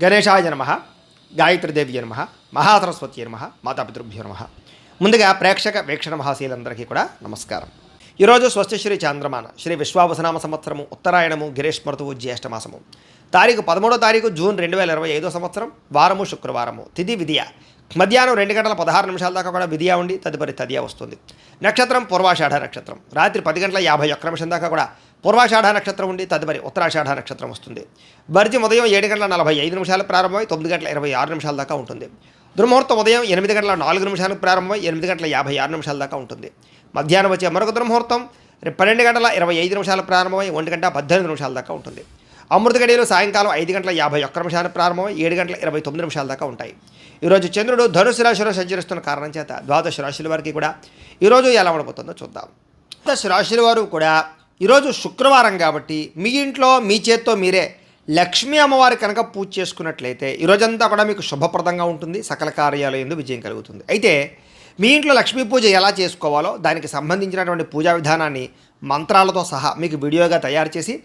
గణేశాయ నమః, గాయత్రీదేవి నమః, మహాసరస్వతి నమః, మాతాపితృభ్యో నమః. ముందుగా ప్రేక్షక వీక్షణ మహాశీలందరికీ కూడా నమస్కారం. ఈరోజు స్వస్తిశ్రీ చాంద్రమాన శ్రీ విశ్వావసనామ సంవత్సరము ఉత్తరాయణము గిరీష్మఋతువు జ్యేష్ఠమాసము తారీఖు 13వ జూన్ 2025 సంవత్సరం వారము శుక్రవారము తిథి విధియ మధ్యాహ్నం 2:16 దాకా కూడా విధియ ఉండి తదుపరి తదియ వస్తుంది. నక్షత్రం పూర్వాషాఢ నక్షత్రం రాత్రి 10:51 దాకా కూడా పూర్వాషాఢ నక్షత్రం ఉండి తదుపరి ఉత్తరాషాఢ నక్షత్రం వస్తుంది. బర్జి ఉదయం 7:45 ప్రారంభమై 9:26 దాకా ఉంటుంది. దుర్ముహూర్తం ఉదయం 8:04 ప్రారంభమై 8:56 దాకా ఉంటుంది. మధ్యాహ్నం వచ్చే మరొక దుర్ముహూర్తం 12:25 ప్రారంభమై 1:18 దాకా ఉంటుంది. అమృత గడియలు సాయంకాలం 5:51 ప్రారంభమై 7:29 దాకా ఉంటాయి. ఈరోజు చంద్రుడు ధనుసు రాశిలో సంచరిస్తున్న కారణం చేత ద్వాదశ రాశుల వారికి కూడా ఈరోజు ఎలా ఉండబోతుందో చూద్దాం. ద్వాదశ రాశుల వారు కూడా ఈరోజు శుక్రవారం కాబట్టి మీ ఇంట్లో మీ చేత్తో మీరే లక్ష్మీ అమ్మవారి కనుక పూజ చేసుకున్నట్లయితే ఈరోజంతా కూడా మీకు శుభప్రదంగా ఉంటుంది. సకల కార్యాలయంలో విజయం కలుగుతుంది. అయితే మీ ఇంట్లో లక్ష్మీ పూజ ఎలా చేసుకోవాలో దానికి సంబంధించినటువంటి పూజా విధానాన్ని మంత్రాలతో సహా మీకు వీడియోగా తయారు చేసి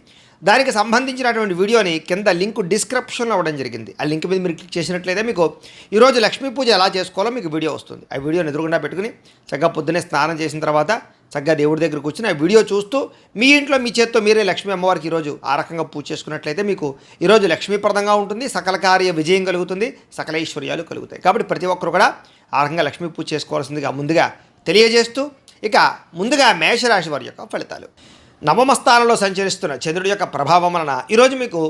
దానికి సంబంధించినటువంటి వీడియోని కింద లింక్ డిస్క్రిప్షన్లో ఇవ్వడం జరిగింది. ఆ లింక్ మీద మీరు క్లిక్ చేసినట్లయితే మీకు ఈరోజు లక్ష్మీ పూజ ఎలా చేసుకోవాలో మీకు వీడియో వస్తుంది. ఆ వీడియోని ఎదురుగుండా పెట్టుకుని చక్కగా పొద్దున్నే స్నానం చేసిన తర్వాత చక్కగా దేవుడి దగ్గర కూర్చుని ఆ వీడియో చూస్తూ మీ ఇంట్లో మీ చేత్తో మీరే లక్ష్మీ అమ్మవారికి ఈరోజు ఆ రకంగా పూజ చేసుకున్నట్లయితే మీకు ఈరోజు లక్ష్మీప్రదంగా ఉంటుంది. సకల కార్య విజయం కలుగుతుంది. సకల ఐశ్వర్యాలు కలుగుతాయి. కాబట్టి ప్రతి ఒక్కరు కూడా ఆ రకంగా లక్ష్మీ పూజ చేసుకోవాల్సిందిగా ముందుగా తెలియజేస్తూ ఇక ముందుగా మేషరాశి వారి యొక్క ఫలితాలు. నవమ స్థానంలో సంచరిస్తున్న చంద్రుడి యొక్క ప్రభావం వలన ఈరోజు మీకు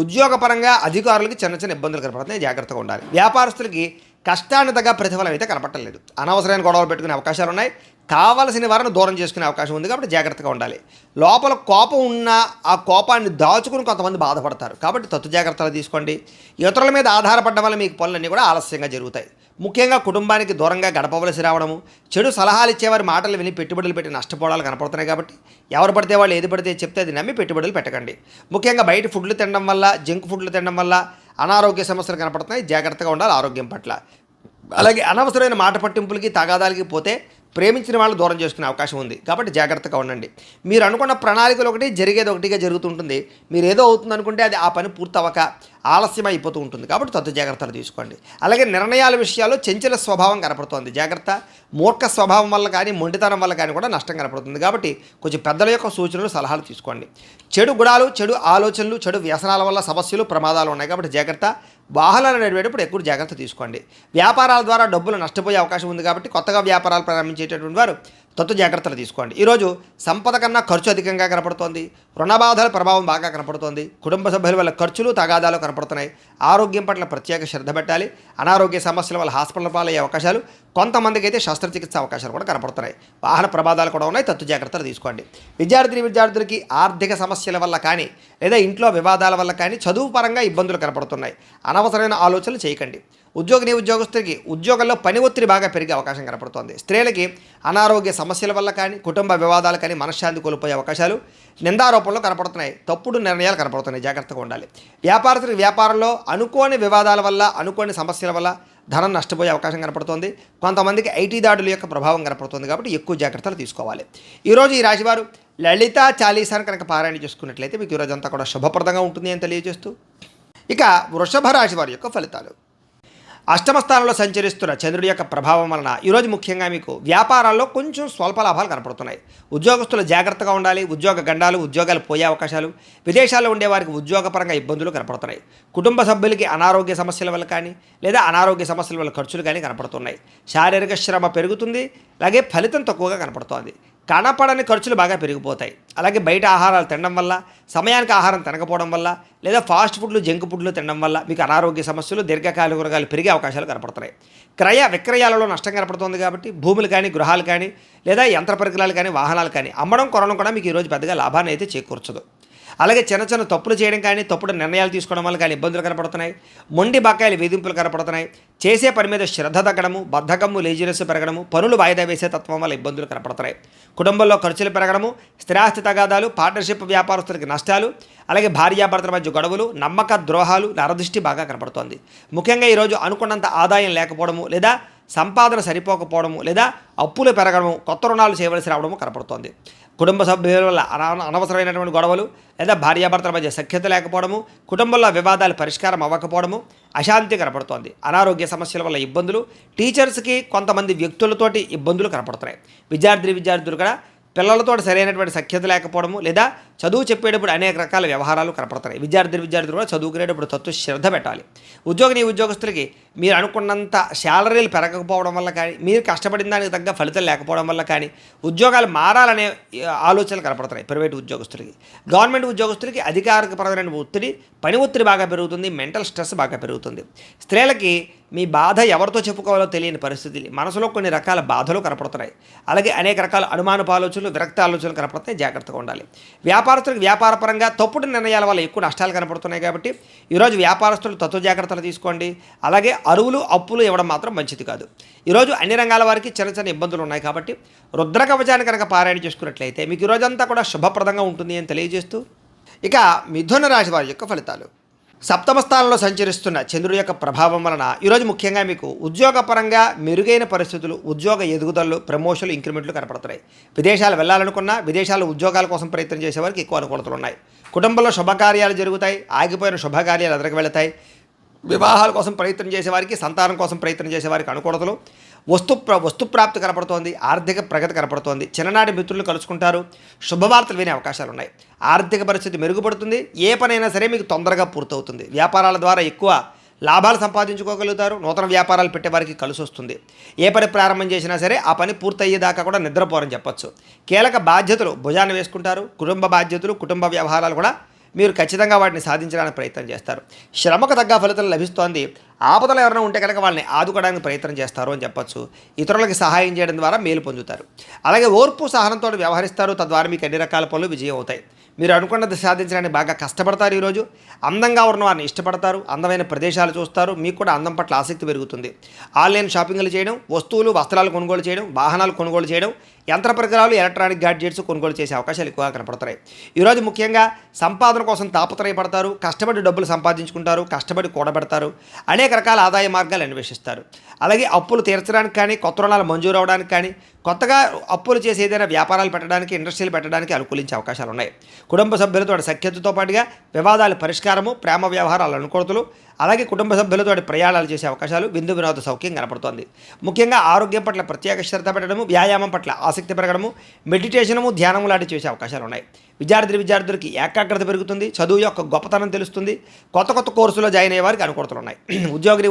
ఉద్యోగపరంగా అధికారులకి చిన్న చిన్న ఇబ్బందులు కనపడుతున్నాయి. జాగ్రత్తగా ఉండాలి. వ్యాపారస్తులకి కష్టాన్ని తగ్గ ప్రతిఫలం అయితే కనపడలేదు. అనవసరమైన గొడవలు పెట్టుకునే అవకాశాలు ఉన్నాయి. కావలసిన వారిని దూరం చేసుకునే అవకాశం ఉంది. కాబట్టి జాగ్రత్తగా ఉండాలి. లోపల కోపం ఉన్న ఆ కోపాన్ని దాచుకుని కొంతమంది బాధపడతారు. కాబట్టి తత్తు జాగ్రత్తలు తీసుకోండి. ఇతరుల మీద ఆధారపడడం వల్ల మీకు పనులన్నీ కూడా ఆలస్యంగా జరుగుతాయి. ముఖ్యంగా కుటుంబానికి దూరంగా గడపవలసి రావడము, చెడు సలహాలు ఇచ్చేవారి మాటలు విని పెట్టుబడులు పెట్టి నష్టపోవడాలు కనపడుతున్నాయి. కాబట్టి ఎవరు పడితే వాళ్ళు ఏది పడితే చెప్తే అది నమ్మి పెట్టుబడులు పెట్టకండి. ముఖ్యంగా బయట ఫుడ్లు తినడం వల్ల, జంక్ ఫుడ్లు తినడం వల్ల అనారోగ్య సమస్యలు కనపడుతున్నాయి. జాగ్రత్తగా ఉండాలి ఆరోగ్యం పట్ల. అలాగే అనవసరమైన మాట పట్టింపులకి తగాదాలకి పోతే ప్రేమించిన వాళ్ళు దూరం చేసుకునే అవకాశం ఉంది. కాబట్టి జాగ్రత్తగా ఉండండి. మీరు అనుకున్న ప్రణాళికలు ఒకటి జరిగేది ఒకటిగా జరుగుతుంటుంది. మీరు ఏదో అవుతుంది అనుకుంటే అది ఆ పని పూర్తవక ఆలస్యం అయిపోతూ ఉంటుంది. కాబట్టి తత్తు జాగ్రత్తలు తీసుకోండి. అలాగే నిర్ణయాల విషయాల్లో చంచల స్వభావం కనపడుతోంది. జాగ్రత్త. మూర్ఖ స్వభావం వల్ల కానీ మొండితనం వల్ల కానీ కూడా నష్టం కనపడుతుంది. కాబట్టి కొంచెం పెద్దల యొక్క సూచనలు సలహాలు తీసుకోండి. చెడు గుణాలు, చెడు ఆలోచనలు, చెడు వ్యసనాల వల్ల సమస్యలు ప్రమాదాలు ఉన్నాయి. కాబట్టి జాగ్రత్త. వాహనాలు నడిపేటప్పుడు ఎక్కువ జాగ్రత్త తీసుకోండి. వ్యాపారాల ద్వారా డబ్బులు నష్టపోయే అవకాశం ఉంది. కాబట్టి కొత్తగా వ్యాపారాలు ప్రారంభించేటటువంటి వారు తత్తు జాగ్రత్తలు తీసుకోండి. ఈరోజు సంపద కన్నా ఖర్చు అధికంగా కనపడుతోంది. రుణబాధల ప్రభావం బాగా కనపడుతోంది. కుటుంబ సభ్యుల వల్ల ఖర్చులు తగాదాలు కనపడుతున్నాయి. ఆరోగ్యం పట్ల ప్రత్యేక శ్రద్ధ పెట్టాలి. అనారోగ్య సమస్యల వల్ల హాస్పిటల్ పాలయ్యే అవకాశాలు, కొంతమందికి అయితే శస్త్రచికిత్స అవకాశాలు కూడా కనపడుతున్నాయి. వాహన ప్రమాదాలు కూడా ఉన్నాయి. తత్తు జాగ్రత్తలు తీసుకోండి. విద్యార్థులకి ఆర్థిక సమస్యల వల్ల కానీ లేదా ఇంట్లో వివాదాల వల్ల కానీ చదువు పరంగా ఇబ్బందులు కనపడుతున్నాయి. అనవసరమైన ఆలోచనలు చేయకండి. ఉద్యోగస్తులకి ఉద్యోగంలో పని ఒత్తిడి బాగా పెరిగే అవకాశం కనపడుతోంది. స్త్రీలకి అనారోగ్య సమస్యల వల్ల కానీ కుటుంబ వివాదాలు కానీ మనశ్శాంతి కోల్పోయే అవకాశాలు నిందారోపణలో కనపడుతున్నాయి. తప్పుడు నిర్ణయాలు కనపడుతున్నాయి. జాగ్రత్తగా ఉండాలి. వ్యాపారస్తులకి వ్యాపారంలో అనుకోని వివాదాల వల్ల, అనుకోని సమస్యల వల్ల ధనం నష్టపోయే అవకాశం కనపడుతోంది. కొంతమందికి ఐటీ దాడుల యొక్క ప్రభావం కనపడుతుంది. కాబట్టి ఎక్కువ జాగ్రత్తలు తీసుకోవాలి. ఈరోజు ఈ రాశివారు లలితా చాలీసాను కనుక పారాయణ చేసుకున్నట్లయితే మీకు ఈరోజంతా కూడా శుభప్రదంగా ఉంటుంది అని తెలియజేస్తూ ఇక వృషభ రాశి వారి యొక్క ఫలితాలు. అష్టమ స్థానంలో సంచరిస్తున్న చంద్రుడి యొక్క ప్రభావం వలన ఈరోజు ముఖ్యంగా మీకు వ్యాపారాల్లో కొంచెం స్వల్ప లాభాలు కనపడుతున్నాయి. ఉద్యోగస్తులు జాగ్రత్తగా ఉండాలి. ఉద్యోగ గండాలు, ఉద్యోగాలు పోయే అవకాశాలు, విదేశాల్లో ఉండేవారికి ఉద్యోగపరంగా ఇబ్బందులు కనపడుతున్నాయి. కుటుంబ సభ్యులకి అనారోగ్య సమస్యల వల్ల కానీ లేదా అనారోగ్య సమస్యల వల్ల ఖర్చులు కానీ కనపడుతున్నాయి. శారీరక శ్రమ పెరుగుతుంది. అలాగే ఫలితం తక్కువగా కనపడుతోంది. కనపడని ఖర్చులు బాగా పెరిగిపోతాయి. అలాగే బయట ఆహారాలు తినడం వల్ల, సమయానికి ఆహారం తినకపోవడం వల్ల లేదా ఫాస్ట్ ఫుడ్లు, జంక్ ఫుడ్లు తినడం వల్ల మీకు అనారోగ్య సమస్యలు, దీర్ఘకాలిక రోగాలు పెరిగే అవకాశాలు కనపడుతున్నాయి. క్రయ విక్రయాలలో నష్టం కనపడుతుంది. కాబట్టి భూములు కానీ, గృహాలు కానీ లేదా యంత్ర పరికరాలు కానీ, వాహనాలు కానీ అమ్మడం, కొనడం కూడా మీకు ఈరోజు పెద్దగా లాభాన్ని అయితే చేకూర్చదు. అలాగే చిన్న చిన్న తప్పులు చేయడం కానీ, తప్పుడు నిర్ణయాలు తీసుకోవడం వల్ల కానీ ఇబ్బందులు కనపడుతున్నాయి. మొండి బకాయిల వేధింపులు కనపడుతున్నాయి. చేసే పని మీద శ్రద్ధ తగ్గడము, బద్ధకము, లేజినెస్ పెరగడము, పనులు వాయిదా వేసే తత్వం వల్ల ఇబ్బందులు కనపడుతున్నాయి. కుటుంబంలో ఖర్చులు పెరగడము, స్థిరాస్తి తగాదాలు, పార్ట్నర్షిప్ వ్యాపారస్తులకి నష్టాలు, అలాగే భార్యాభర్తల మధ్య గొడవలు, నమ్మక ద్రోహాలు, నరదృష్టి బాగా కనపడుతోంది. ముఖ్యంగా ఈరోజు అనుకున్నంత ఆదాయం లేకపోవడము లేదా సంపాదన సరిపోకపోవడము లేదా అప్పులు పెరగడము, కొత్త రుణాలు చేయవలసి రావడము కనపడుతోంది. కుటుంబ సభ్యుల వల్ల అనవసరమైనటువంటి గొడవలు లేదా భార్యాభర్తల మధ్య సఖ్యత లేకపోవడము, కుటుంబంలో వివాదాలు పరిష్కారం అవ్వకపోవడము, అశాంతి కనపడుతోంది. అనారోగ్య సమస్యల వల్ల ఇబ్బందులు, టీచర్స్కి కొంతమంది వ్యక్తులతోటి ఇబ్బందులు కనపడుతున్నాయి. విద్యార్థులు కూడా పిల్లలతో సరైనటువంటి సఖ్యత లేకపోవడము లేదా చదువు చెప్పేటప్పుడు అనేక రకాల వ్యవహారాలు కనపడుతున్నాయి. విద్యార్థులు కూడా చదువుకునేటప్పుడు తత్వ శ్రద్ధ పెట్టాలి. ఉద్యోగస్తులకి మీరు అనుకున్నంత శాలరీలు పెరగకపోవడం వల్ల కానీ, మీరు కష్టపడిన దానికి తగ్గ ఫలితం లేకపోవడం వల్ల కానీ ఉద్యోగాలు మారాలనే ఆలోచనలు కనపడుతున్నాయి. ప్రైవేట్ ఉద్యోగస్తులకి, గవర్నమెంట్ ఉద్యోగస్తులకి అధికారికపరమైన ఒత్తిడి, పని ఒత్తిడి బాగా పెరుగుతుంది, మెంటల్ స్ట్రెస్ బాగా పెరుగుతుంది. స్త్రీలకి మీ బాధ ఎవరితో చెప్పుకోవాలో తెలియని పరిస్థితి, మనసులో కొన్ని రకాల బాధలు కనపడుతున్నాయి. అలాగే అనేక రకాల అనుమానపు ఆలోచనలు, విరక్త ఆలోచనలు కనపడుతున్నాయి. జాగ్రత్తగా ఉండాలి. వ్యాపారస్తులకు వ్యాపారపరంగా తప్పుడు నిర్ణయాల వల్ల ఎక్కువ నష్టాలు కనపడుతున్నాయి కాబట్టి ఈరోజు వ్యాపారస్తులు తత్వ జాగ్రత్తలు తీసుకోండి. అలాగే అరువులు అప్పులు ఇవ్వడం మాత్రం మంచిది కాదు. ఈరోజు అన్ని రంగాల వారికి చిన్న చిన్న ఇబ్బందులు ఉన్నాయి కాబట్టి రుద్ర కవచాన్ని కనుక పారాయణ చేసుకున్నట్లయితే మీకు ఈ రోజంతా కూడా శుభప్రదంగా ఉంటుంది అని తెలియజేస్తూ, ఇక మిథున రాశి వారి యొక్క ఫలితాలు. సప్తమ స్థానంలో సంచరిస్తున్న చంద్రుడి యొక్క ప్రభావం వలన ఈరోజు ముఖ్యంగా మీకు ఉద్యోగపరంగా మెరుగైన పరిస్థితులు, ఉద్యోగ ఎదుగుదలలు, ప్రమోషన్లు, ఇంక్రిమెంట్లు కనపడుతున్నాయి. విదేశాలు వెళ్ళాలనుకున్నా, విదేశాల్లో ఉద్యోగాల కోసం ప్రయత్నం చేసేవారికి ఎక్కువ అనుకూలతలు ఉన్నాయి. కుటుంబంలో శుభకార్యాలు జరుగుతాయి. ఆగిపోయిన శుభకార్యాలు ఎదురుకు వెళతాయి. వివాహాల కోసం ప్రయత్నం చేసేవారికి, సంతానం కోసం ప్రయత్నం చేసేవారికి అనుకూలతలు, వస్తుప్రాప్తి కనపడుతోంది. ఆర్థిక ప్రగతి కనపడుతోంది. చిన్ననాటి మిత్రులు కలుసుకుంటారు. శుభవార్తలు వినే అవకాశాలు ఉన్నాయి. ఆర్థిక పరిస్థితి మెరుగుపడుతుంది. ఏ పనైనా సరే మీకు తొందరగా పూర్తవుతుంది. వ్యాపారాల ద్వారా ఎక్కువ లాభాలు సంపాదించుకోగలుగుతారు. నూతన వ్యాపారాలు పెట్టేవారికి కలిసి వస్తుంది. ఏ పని ప్రారంభం చేసినా సరే ఆ పని పూర్తయ్యేదాకా కూడా నిద్రపోరని చెప్పచ్చు. కీలక బాధ్యతలు భుజాన్ని వేసుకుంటారు. కుటుంబ బాధ్యతలు, కుటుంబ వ్యవహారాలు కూడా మీరు ఖచ్చితంగా వాటిని సాధించడానికి ప్రయత్నం చేస్తారు. శ్రమకు తగ్గ ఫలితం లభిస్తోంది. ఆపదలు ఎవరైనా ఉంటే కనుక వాళ్ళని ఆదుకోవడానికి ప్రయత్నం చేస్తారు అని చెప్పచ్చు. ఇతరులకి సహాయం చేయడం ద్వారా మేలు పొందుతారు. అలాగే ఓర్పు సహనంతో వ్యవహరిస్తారు. తద్వారా మీకు అన్ని రకాల పనులు విజయం అవుతాయి. మీరు అనుకున్నది సాధించడానికి బాగా కష్టపడతారు. ఈరోజు అందంగా ఉన్న వారిని ఇష్టపడతారు. అందమైన ప్రదేశాలు చూస్తారు. మీకు కూడా అందం పట్ల ఆసక్తి పెరుగుతుంది. ఆన్లైన్ షాపింగ్లు చేయడం, వస్తువులు, వస్త్రాలు కొనుగోలు చేయడం, వాహనాలు కొనుగోలు చేయడం, యంత్ర పరికరాలు, ఎలక్ట్రానిక్ గ్యాడ్జెట్స్ కొనుగోలు చేసే అవకాశాలు ఎక్కువగా కనపడతాయి. ఈరోజు ముఖ్యంగా సంపాదన కోసం తాపత్రయపడతారు. కష్టపడి డబ్బులు సంపాదించుకుంటారు. కష్టపడి కూడబెడతారు. అనేక రకాల ఆదాయ మార్గాలు అన్వేషిస్తారు. అలాగే అప్పులు తీర్చడానికి కానీ, కొత్త రుణాలు మంజూరు అవడానికి కానీ, కొత్తగా అప్పులు చేసి ఏదైనా వ్యాపారాలు పెట్టడానికి, ఇండస్ట్రీలు పెట్టడానికి అనుకూలించే అవకాశాలు ఉన్నాయి. కుటుంబ సభ్యులతో సఖ్యతతో పాటుగా వివాదాల పరిష్కారము, ప్రేమ వ్యవహారాల అనుకూలతలు, అలాగే కుటుంబ సభ్యులతో ప్రయాణాలు చేసే అవకాశాలు, విందు వినోద సౌఖ్యం కనపడుతోంది. ముఖ్యంగా ఆరోగ్యం పట్ల ప్రత్యేక శ్రద్ధ పెట్టడము, వ్యాయామం పట్ల ఆసక్తి పెరగడము, మెడిటేషనము, ధ్యానము లాంటివి చేసే అవకాశాలు ఉన్నాయి. విద్యార్థులకి ఏకాగ్రత పెరుగుతుంది. చదువు యొక్క గొప్పతనం తెలుస్తుంది. కొత్త కోర్సులో జాయిన్ అయ్యే వారికి అనుకూలతలు ఉన్నాయి.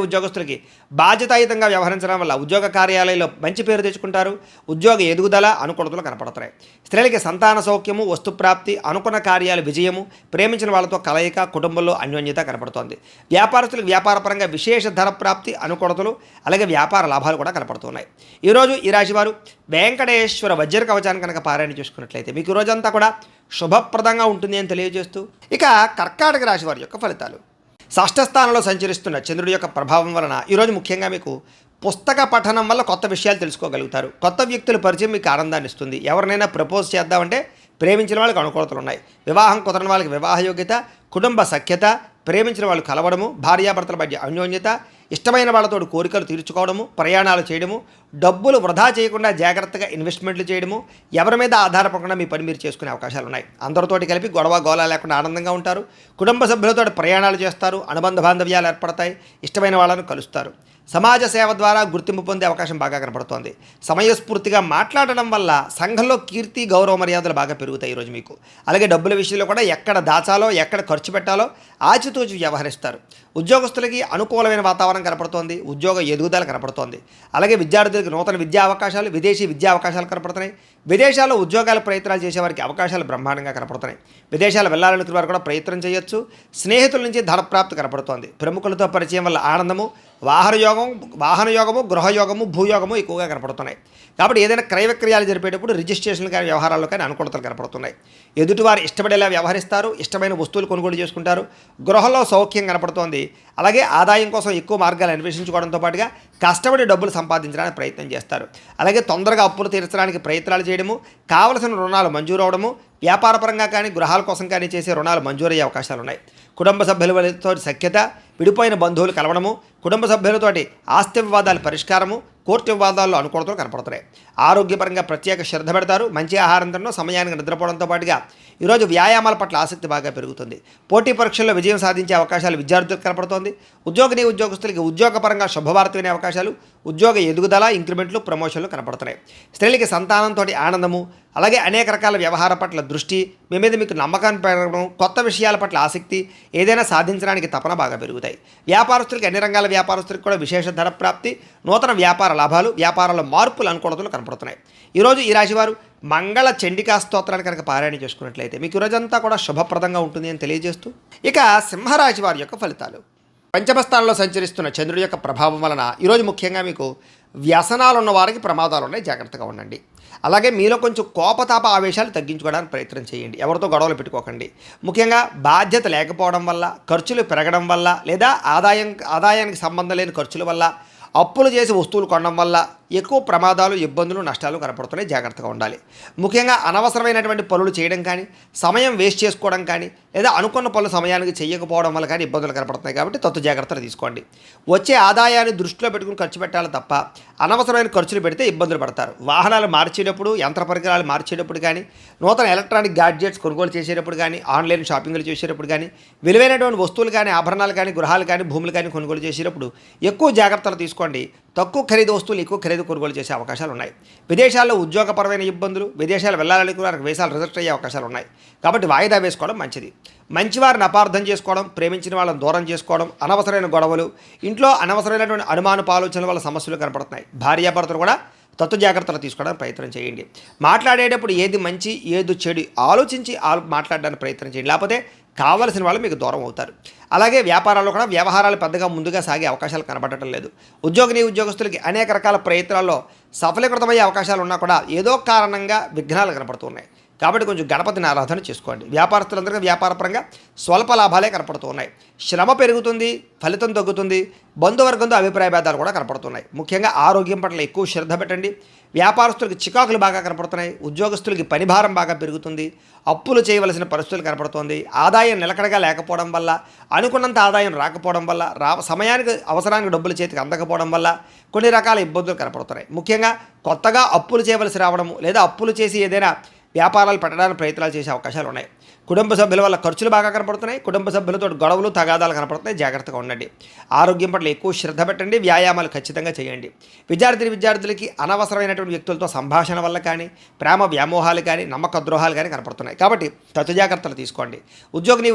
ఉద్యోగస్తులకి బాధ్యతాయుతంగా వ్యవహరించడం వల్ల ఉద్యోగ కార్యాలయంలో మంచి పేరు తెచ్చుకుంటారు. ఉద్యోగ ఎదుగుదల, అనుకూలతలు కనపడుతున్నాయి. స్త్రీలకి సంతాన సౌఖ్యము, వస్తుప్రాప్తి, అనుకున్న కార్యాలు విజయము, ప్రేమించిన వాళ్ళతో కలయిక, కుటుంబంలో అన్యోన్యత కనపడుతోంది. వ్యాపారస్తులకు వ్యాపారపరంగా విశేష ధన ప్రాప్తి, అనుకూలతలు, అలాగే వ్యాపార లాభాలు కూడా కనపడుతున్నాయి. ఈరోజు ఈ రాశి వారు వెంకటేశ్వర వజ్ర కవచాన్ని కనుక పారాయణ చేసుకున్నట్లయితే మీకు రోజంతా కూడా శుభప్రదంగా ఉంటుంది అని తెలియజేస్తూ, ఇక కర్కాటక రాశి వారి యొక్క ఫలితాలు. షష్ఠ స్థానంలో సంచరిస్తున్న చంద్రుడి యొక్క ప్రభావం వలన ఈరోజు ముఖ్యంగా మీకు పుస్తక పఠనం వల్ల కొత్త విషయాలు తెలుసుకోగలుగుతారు. కొత్త వ్యక్తుల పరిచయం మీకు ఆనందాన్ని ఇస్తుంది. ఎవరినైనా ప్రపోజ్ చేద్దామంటే ప్రేమించిన వాళ్ళకి అనుకూలతలు ఉన్నాయి. వివాహం కుదరని వాళ్ళకి వివాహ యోగ్యత, కుటుంబ సఖ్యత, ప్రేమించిన వాళ్ళు కలవడము, భార్యాభర్తల మధ్య అన్యోన్యత, ఇష్టమైన వాళ్ళతో కోరికలు తీర్చుకోవడము, ప్రయాణాలు చేయడము, డబ్బులు వృధా చేయకుండా జాగ్రత్తగా ఇన్వెస్ట్మెంట్లు చేయడము, ఎవరి మీద ఆధారపడకుండా మీ పని మీరు చేసుకునే అవకాశాలు ఉన్నాయి. అందరితోటి కలిపి గొడవ గోళ లేకుండా ఆనందంగా ఉంటారు. కుటుంబ సభ్యులతో ప్రయాణాలు చేస్తారు. అనుబంధ బాంధవ్యాలు ఏర్పడతాయి. ఇష్టమైన వాళ్ళను కలుస్తారు. సమాజ సేవ ద్వారా గుర్తింపు పొందే అవకాశం బాగా కనపడుతోంది. సమయస్ఫూర్తిగా మాట్లాడడం వల్ల సంఘంలో కీర్తి, గౌరవ మర్యాదలు బాగా పెరుగుతాయి ఈరోజు మీకు. అలాగే డబ్బుల విషయంలో కూడా ఎక్కడ దాచాలో, ఎక్కడ ఖర్చు పెట్టాలో ఆచితూచి వ్యవహరిస్తారు. ఉద్యోగస్తులకి అనుకూలమైన వాతావరణం కనపడుతోంది. ఉద్యోగ ఎదుగుదల కనపడుతోంది. అలాగే విద్యార్థులకు నూతన విద్యా అవకాశాలు, విదేశీ విద్యా అవకాశాలు కనపడుతున్నాయి. విదేశాల్లో ఉద్యోగాల ప్రయత్నాలు చేసేవారికి అవకాశాలు బ్రహ్మాండంగా కనపడుతున్నాయి. విదేశాలు వెళ్ళాలనుకునే వారు కూడా ప్రయత్నం చేయొచ్చు. స్నేహితుల నుంచి ధనప్రాప్తి కనపడుతోంది. ప్రముఖులతో పరిచయం వల్ల ఆనందము, వాహన యోగము, గృహయోగము, భూయోగము ఎక్కువగా కనపడుతున్నాయి. కాబట్టి ఏదైనా క్రయ విక్రయాలు జరిపేటప్పుడు రిజిస్ట్రేషన్లు కానీ వ్యవహారాల్లో కానీ అనుకూలతలు కనపడుతున్నాయి. ఎదుటివారు ఇష్టపడేలా వ్యవహరిస్తారు. ఇష్టమైన వస్తువులు కొనుగోలు చేసుకుంటారు. గృహంలో సౌఖ్యం కనపడుతోంది. అలాగే ఆదాయం కోసం ఎక్కువ మార్గాలు అన్వేషించుకోవడంతో పాటుగా కష్టపడి డబ్బులు సంపాదించడానికి ప్రయత్నం చేస్తారు. అలాగే తొందరగా అప్పులు తీర్చడానికి ప్రయత్నాలు చేయడము, కావలసిన రుణాలు మంజూరు అవడము, వ్యాపారపరంగా కానీ గృహాల కోసం కానీ చేసే రుణాలు మంజూరయ్యే అవకాశాలు ఉన్నాయి. కుటుంబ సభ్యులతో సఖ్యత, విడిపోయిన బంధువులు కలవడము, కుటుంబ సభ్యులతోటి ఆస్తి వివాదాల పరిష్కారము, కోర్టు వివాదాల్లో అనుకూలతలు కనపడుతున్నాయి. ఆరోగ్యపరంగా ప్రత్యేక శ్రద్ధ పెడతారు. మంచి ఆహారం తినడం, సమయానికి నిద్రపోవడంతో పాటుగా ఈరోజు వ్యాయామాల పట్ల ఆసక్తి బాగా పెరుగుతుంది. పోటీ పరీక్షల్లో విజయం సాధించే అవకాశాలు విద్యార్థులకు కనపడుతోంది. ఉద్యోగస్తులకి ఉద్యోగపరంగా శుభవార్త వినే అవకాశాలు, ఉద్యోగ ఎదుగుదల, ఇంక్రిమెంట్లు, ప్రమోషన్లు కనపడుతున్నాయి. స్త్రీలకి సంతానంతో ఆనందము, అలాగే అనేక రకాల వ్యవహార పట్ల దృష్టి, మీ మీద మీకు నమ్మకాన్ని పెరగడం, కొత్త విషయాల పట్ల ఆసక్తి, ఏదైనా సాధించడానికి తపన బాగా పెరుగుతాయి. వ్యాపారస్తులకి అన్ని రంగాల వ్యాపారస్తులకు కూడా విశేష ధన ప్రాప్తి, నూతన వ్యాపార లాభాలు, వ్యాపారాల మార్పులు, అనుకూలతలు కనపడుతున్నాయి. ఈరోజు ఈ రాశివారు మంగళ చండికా స్తోత్రాన్ని కనుక పారాయణ చేసుకున్నట్లయితే మీకు ఈరోజంతా కూడా శుభప్రదంగా ఉంటుంది అని తెలియజేస్తూ, ఇక సింహరాశి వారి యొక్క ఫలితాలు. పంచమస్థానంలో సంచరిస్తున్న చంద్రుడి యొక్క ప్రభావం వలన ఈరోజు ముఖ్యంగా మీకు వ్యసనాలు ఉన్న వారికి ప్రమాదాలు ఉన్నాయి, జాగ్రత్తగా ఉండండి. అలాగే మీలో కొంచెం కోపతాప ఆవేశాలు తగ్గించుకోవడానికి ప్రయత్నం చేయండి. ఎవరితో గొడవలు పెట్టుకోకండి. ముఖ్యంగా బాధ్యత లేకపోవడం వల్ల, ఖర్చులు పెరగడం వల్ల, లేదా ఆదాయానికి సంబంధం లేని ఖర్చుల వల్ల, అప్పులు చేసి వస్తువులు కొనడం వల్ల ఎక్కువ ప్రమాదాలు, ఇబ్బందులు, నష్టాలు కనపడుతున్నాయి, జాగ్రత్తగా ఉండాలి. ముఖ్యంగా అనవసరమైనటువంటి పనులు చేయడం కానీ, సమయం వేస్ట్ చేసుకోవడం కానీ, లేదా అనుకున్న పనులు సమయానికి చేయకపోవడం వల్ల కానీ ఇబ్బందులు కనపడుతున్నాయి. కాబట్టి తత్తు జాగ్రత్తలు తీసుకోండి. వచ్చే ఆదాయాన్ని దృష్టిలో పెట్టుకుని ఖర్చు పెట్టాలి తప్ప అనవసరమైన ఖర్చులు పెడితే ఇబ్బందులు పడతారు. వాహనాలు మార్చేటప్పుడు, యంత్ర పరికరాలు మార్చేటప్పుడు కానీ, నూతన ఎలక్ట్రానిక్ గ్యాడ్జెట్స్ కొనుగోలు చేసేటప్పుడు కానీ, ఆన్లైన్ షాపింగ్లు చేసేటప్పుడు కానీ, విలువైనటువంటి వస్తువులు కానీ, ఆభరణాలు కానీ, గృహాలు కానీ, భూములు కానీ కొనుగోలు చేసేటప్పుడు ఎక్కువ జాగ్రత్తలు తీసుకోండి. తక్కువ ఖరీదు వస్తువులు ఎక్కువ ఖరీదు కొనుగోలు చేసే అవకాశాలు ఉన్నాయి. విదేశాల్లో ఉద్యోగపరమైన ఇబ్బందులు, విదేశాలు వెళ్ళాలనుకున్న వీసాలు రిజెక్ట్ అయ్యే అవకాశాలు ఉన్నాయి. కాబట్టి వాయిదా వేసుకోవడం మంచిది. మంచివారిని అపార్థం చేసుకోవడం, ప్రేమించిన వాళ్ళని దూరం చేసుకోవడం, అనవసరమైన గొడవలు, ఇంట్లో అనవసరమైనటువంటి అనుమానపు ఆలోచనల వల్ల సమస్యలు కనపడుతున్నాయి. భార్యాభర్తలు కూడా తత్వ జాగ్రత్తలు తీసుకోవడానికి ప్రయత్నం చేయండి. మాట్లాడేటప్పుడు ఏది మంచి ఏది చెడు ఆలోచించి మాట్లాడడానికి ప్రయత్నం చేయండి. లేకపోతే కావలసిన వాళ్ళు మీకు దూరం అవుతారు. అలాగే వ్యాపారాల్లో కూడా వ్యవహారాలు పెద్దగా ముందుగా సాగే అవకాశాలు కనబడటం లేదు. ఉద్యోగస్తులకి అనేక రకాల ప్రయత్నాల్లో సఫలీకృతమయ్యే అవకాశాలు ఉన్నా కూడా ఏదో కారణంగా విఘ్నాలు కనపడుతున్నాయి. కాబట్టి కొంచెం గణపతిని ఆరాధన చేసుకోండి. వ్యాపారస్తులందరికీ వ్యాపారపరంగా స్వల్ప లాభాలే కనపడుతున్నాయి. శ్రమ పెరుగుతుంది, ఫలితం తగ్గుతుంది. బంధువర్గంతో అభిప్రాయ భేదాలు కూడా కనపడుతున్నాయి. ముఖ్యంగా ఆరోగ్యం పట్ల ఎక్కువ శ్రద్ధ పెట్టండి. వ్యాపారస్తులకి చికాకులు బాగా కనపడుతున్నాయి. ఉద్యోగస్తులకి పనిభారం బాగా పెరుగుతుంది. అప్పులు చేయవలసిన పరిస్థితులు కనపడుతోంది. ఆదాయం నిలకడగా లేకపోవడం వల్ల, అనుకున్నంత ఆదాయం రాకపోవడం వల్ల, సమయానికి అవసరానికి డబ్బులు చేతికి అందకపోవడం వల్ల కొన్ని రకాల ఇబ్బందులు కనపడుతున్నాయి. ముఖ్యంగా కొత్తగా అప్పులు చేయవలసి రావడము, లేదా అప్పులు చేసి ఏదైనా వ్యాపారాలు పెట్టడానికి ప్రయత్నాలు చేసే అవకాశాలు ఉన్నాయి. కుటుంబ సభ్యుల వల్ల ఖర్చులు బాగా కనపడుతున్నాయి. కుటుంబ సభ్యులతో గొడవలు, తగాదాలు కనపడుతున్నాయి, జాగ్రత్తగా ఉండండి. ఆరోగ్యం పట్ల ఎక్కువ శ్రద్ధ పెట్టండి. వ్యాయామాలు ఖచ్చితంగా చేయండి. విద్యార్థులకి అనవసరమైనటువంటి వ్యక్తులతో సంభాషణ వల్ల కానీ, ప్రేమ వ్యామోహాలు కానీ, నమ్మక ద్రోహాలు కానీ కనపడుతున్నాయి. కాబట్టి తత్తు జాగ్రత్తలు తీసుకోండి.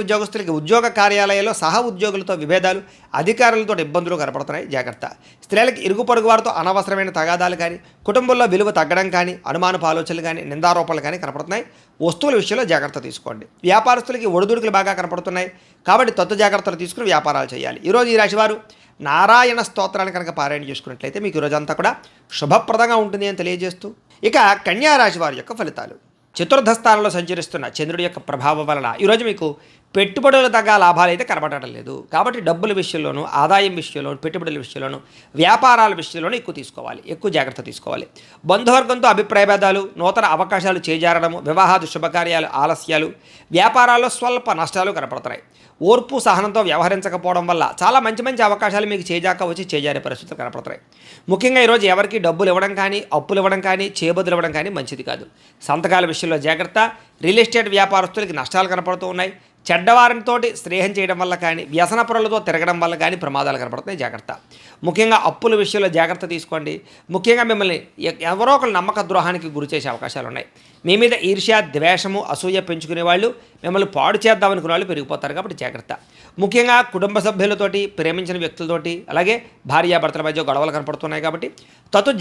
ఉద్యోగస్తులకి ఉద్యోగ కార్యాలయాల్లో సహ ఉద్యోగులతో విభేదాలు, అధికారులతో ఇబ్బందులు కనపడుతున్నాయి, జాగ్రత్త. స్త్రీలకి ఇరుగు పొరుగు వారితో అనవసరమైన తగాదాలు కానీ, కుటుంబంలో విలువ తగ్గడం కానీ, అనుమానపు ఆలోచనలు కానీ, నిందారోపణలు కానీ కనపడుతున్నాయి. వస్తువుల విషయంలో జాగ్రత్త తీసుకోండి. వ్యాపారస్తులకి ఒడిదుడుకులు బాగా కనపడుతున్నాయి. కాబట్టి తత్వ జాగ్రత్తలు తీసుకుని వ్యాపారాలు చేయాలి. ఈరోజు ఈ రాశివారు నారాయణ స్తోత్రాన్ని కనుక పారాయణ చేసుకున్నట్లయితే మీకు ఈరోజంతా కూడా శుభప్రదంగా ఉంటుంది అని తెలియజేస్తూ, ఇక కన్యా రాశి వారి యొక్క ఫలితాలు. చతుర్థ స్థానంలో సంచరిస్తున్న చంద్రుడి యొక్క ప్రభావం వలన ఈరోజు మీకు పెట్టుబడుల తగ్గ లాభాలు అయితే కనబడటం లేదు. కాబట్టి డబ్బుల విషయంలోనూ, ఆదాయం విషయంలోనూ, పెట్టుబడుల విషయంలోనూ, వ్యాపారాల విషయంలోనూ ఎక్కువ తీసుకోవాలి, ఎక్కువ జాగ్రత్త తీసుకోవాలి. బంధువర్గంతో అభిప్రాయ భేదాలు, నూతన అవకాశాలు చేజారడము, వివాహాది శుభకార్యాలు ఆలస్యాలు, వ్యాపారాల్లో స్వల్ప నష్టాలు కనపడుతున్నాయి. ఓర్పు సహనంతో వ్యవహరించకపోవడం వల్ల చాలా మంచి అవకాశాలు మీకు చేజారే పరిస్థితులు కనపడుతున్నాయి. ముఖ్యంగా ఈరోజు ఎవరికి డబ్బులు ఇవ్వడం కానీ, అప్పులు ఇవ్వడం కానీ, చేబదులు ఇవ్వడం కానీ మంచిది కాదు. సంతకాల విషయంలో జాగ్రత్త. రియల్ ఎస్టేట్ వ్యాపారస్తులకి నష్టాలు కనపడుతూ ఉన్నాయి. చెడ్డవారితో స్నేహం చేయడం వల్ల కానీ, వ్యసనపరులతో తిరగడం వల్ల కానీ ప్రమాదాలు కనపడుతున్నాయి, జాగ్రత్త. ముఖ్యంగా అప్పుల విషయంలో జాగ్రత్త తీసుకోండి. ముఖ్యంగా మిమ్మల్ని ఎవరో ఒకరు నమ్మక ద్రోహానికి గురి చేసే అవకాశాలు ఉన్నాయి. మీ మీద ఈర్ష్య, ద్వేషము, అసూయ పెంచుకునే వాళ్ళు, మిమ్మల్ని పాడు చేద్దామనుకునే వాళ్ళు పెరిగిపోతారు. కాబట్టి జాగ్రత్త. ముఖ్యంగా కుటుంబ సభ్యులతోటి, ప్రేమించిన వ్యక్తులతోటి, అలాగే భార్యాభర్తల మధ్య గొడవలు కనపడుతున్నాయి. కాబట్టి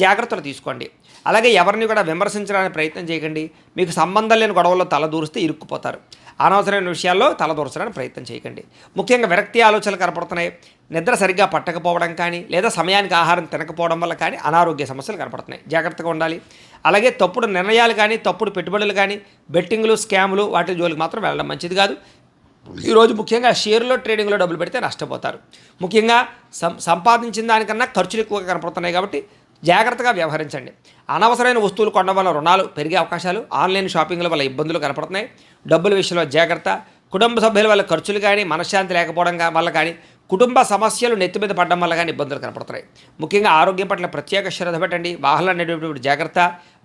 జాగ్రత్తలు తీసుకోండి. అలాగే ఎవరిని కూడా విమర్శించడానికి ప్రయత్నం చేయకండి. మీకు సంబంధం లేని గొడవల్లో తలదూరిస్తే ఇరుక్కుపోతారు. అనవసరమైన విషయాల్లో తలదూర్చడానికి ప్రయత్నం చేయకండి. ముఖ్యంగా విరక్తి ఆలోచనలు కనపడుతున్నాయి. నిద్ర సరిగ్గా పట్టకపోవడం కానీ, లేదా సమయానికి ఆహారం తినకపోవడం వల్ల కానీ అనారోగ్య సమస్యలు కనపడుతున్నాయి, జాగ్రత్తగా ఉండాలి. అలాగే తప్పుడు నిర్ణయాలు కానీ, తప్పుడు పెట్టుబడులు కానీ, బెట్టింగ్లు, స్కాములు వాటి జోలికి మాత్రం వెళ్ళడం మంచిది కాదు. ఈరోజు ముఖ్యంగా షేర్లో, ట్రేడింగ్లో డబ్బులు పెడితే నష్టపోతారు. ముఖ్యంగా సంపాదించిన దానికన్నా ఖర్చులు ఎక్కువగా కనపడుతున్నాయి. కాబట్టి జాగ్రత్తగా వ్యవహరించండి. అనవసరమైన వస్తువులు కొనడం వల్ల రుణాలు పెరిగే అవకాశాలు, ఆన్లైన్ షాపింగ్ల వల్ల ఇబ్బందులు కనపడుతున్నాయి. డబ్బుల విషయంలో జాగ్రత్త. కుటుంబ సభ్యుల వల్ల ఖర్చులు కానీ, మనశ్శాంతి లేకపోవడం వల్ల కానీ, కుటుంబ సమస్యలు నెత్తి మీద పడడం వల్ల కానీ ఇబ్బందులు కనపడుతున్నాయి. ముఖ్యంగా ఆరోగ్యం పట్ల ప్రత్యేక శ్రద్ధ పెట్టండి. వాహనాలు నడిపేటప్పుడు జాగ్రత్త.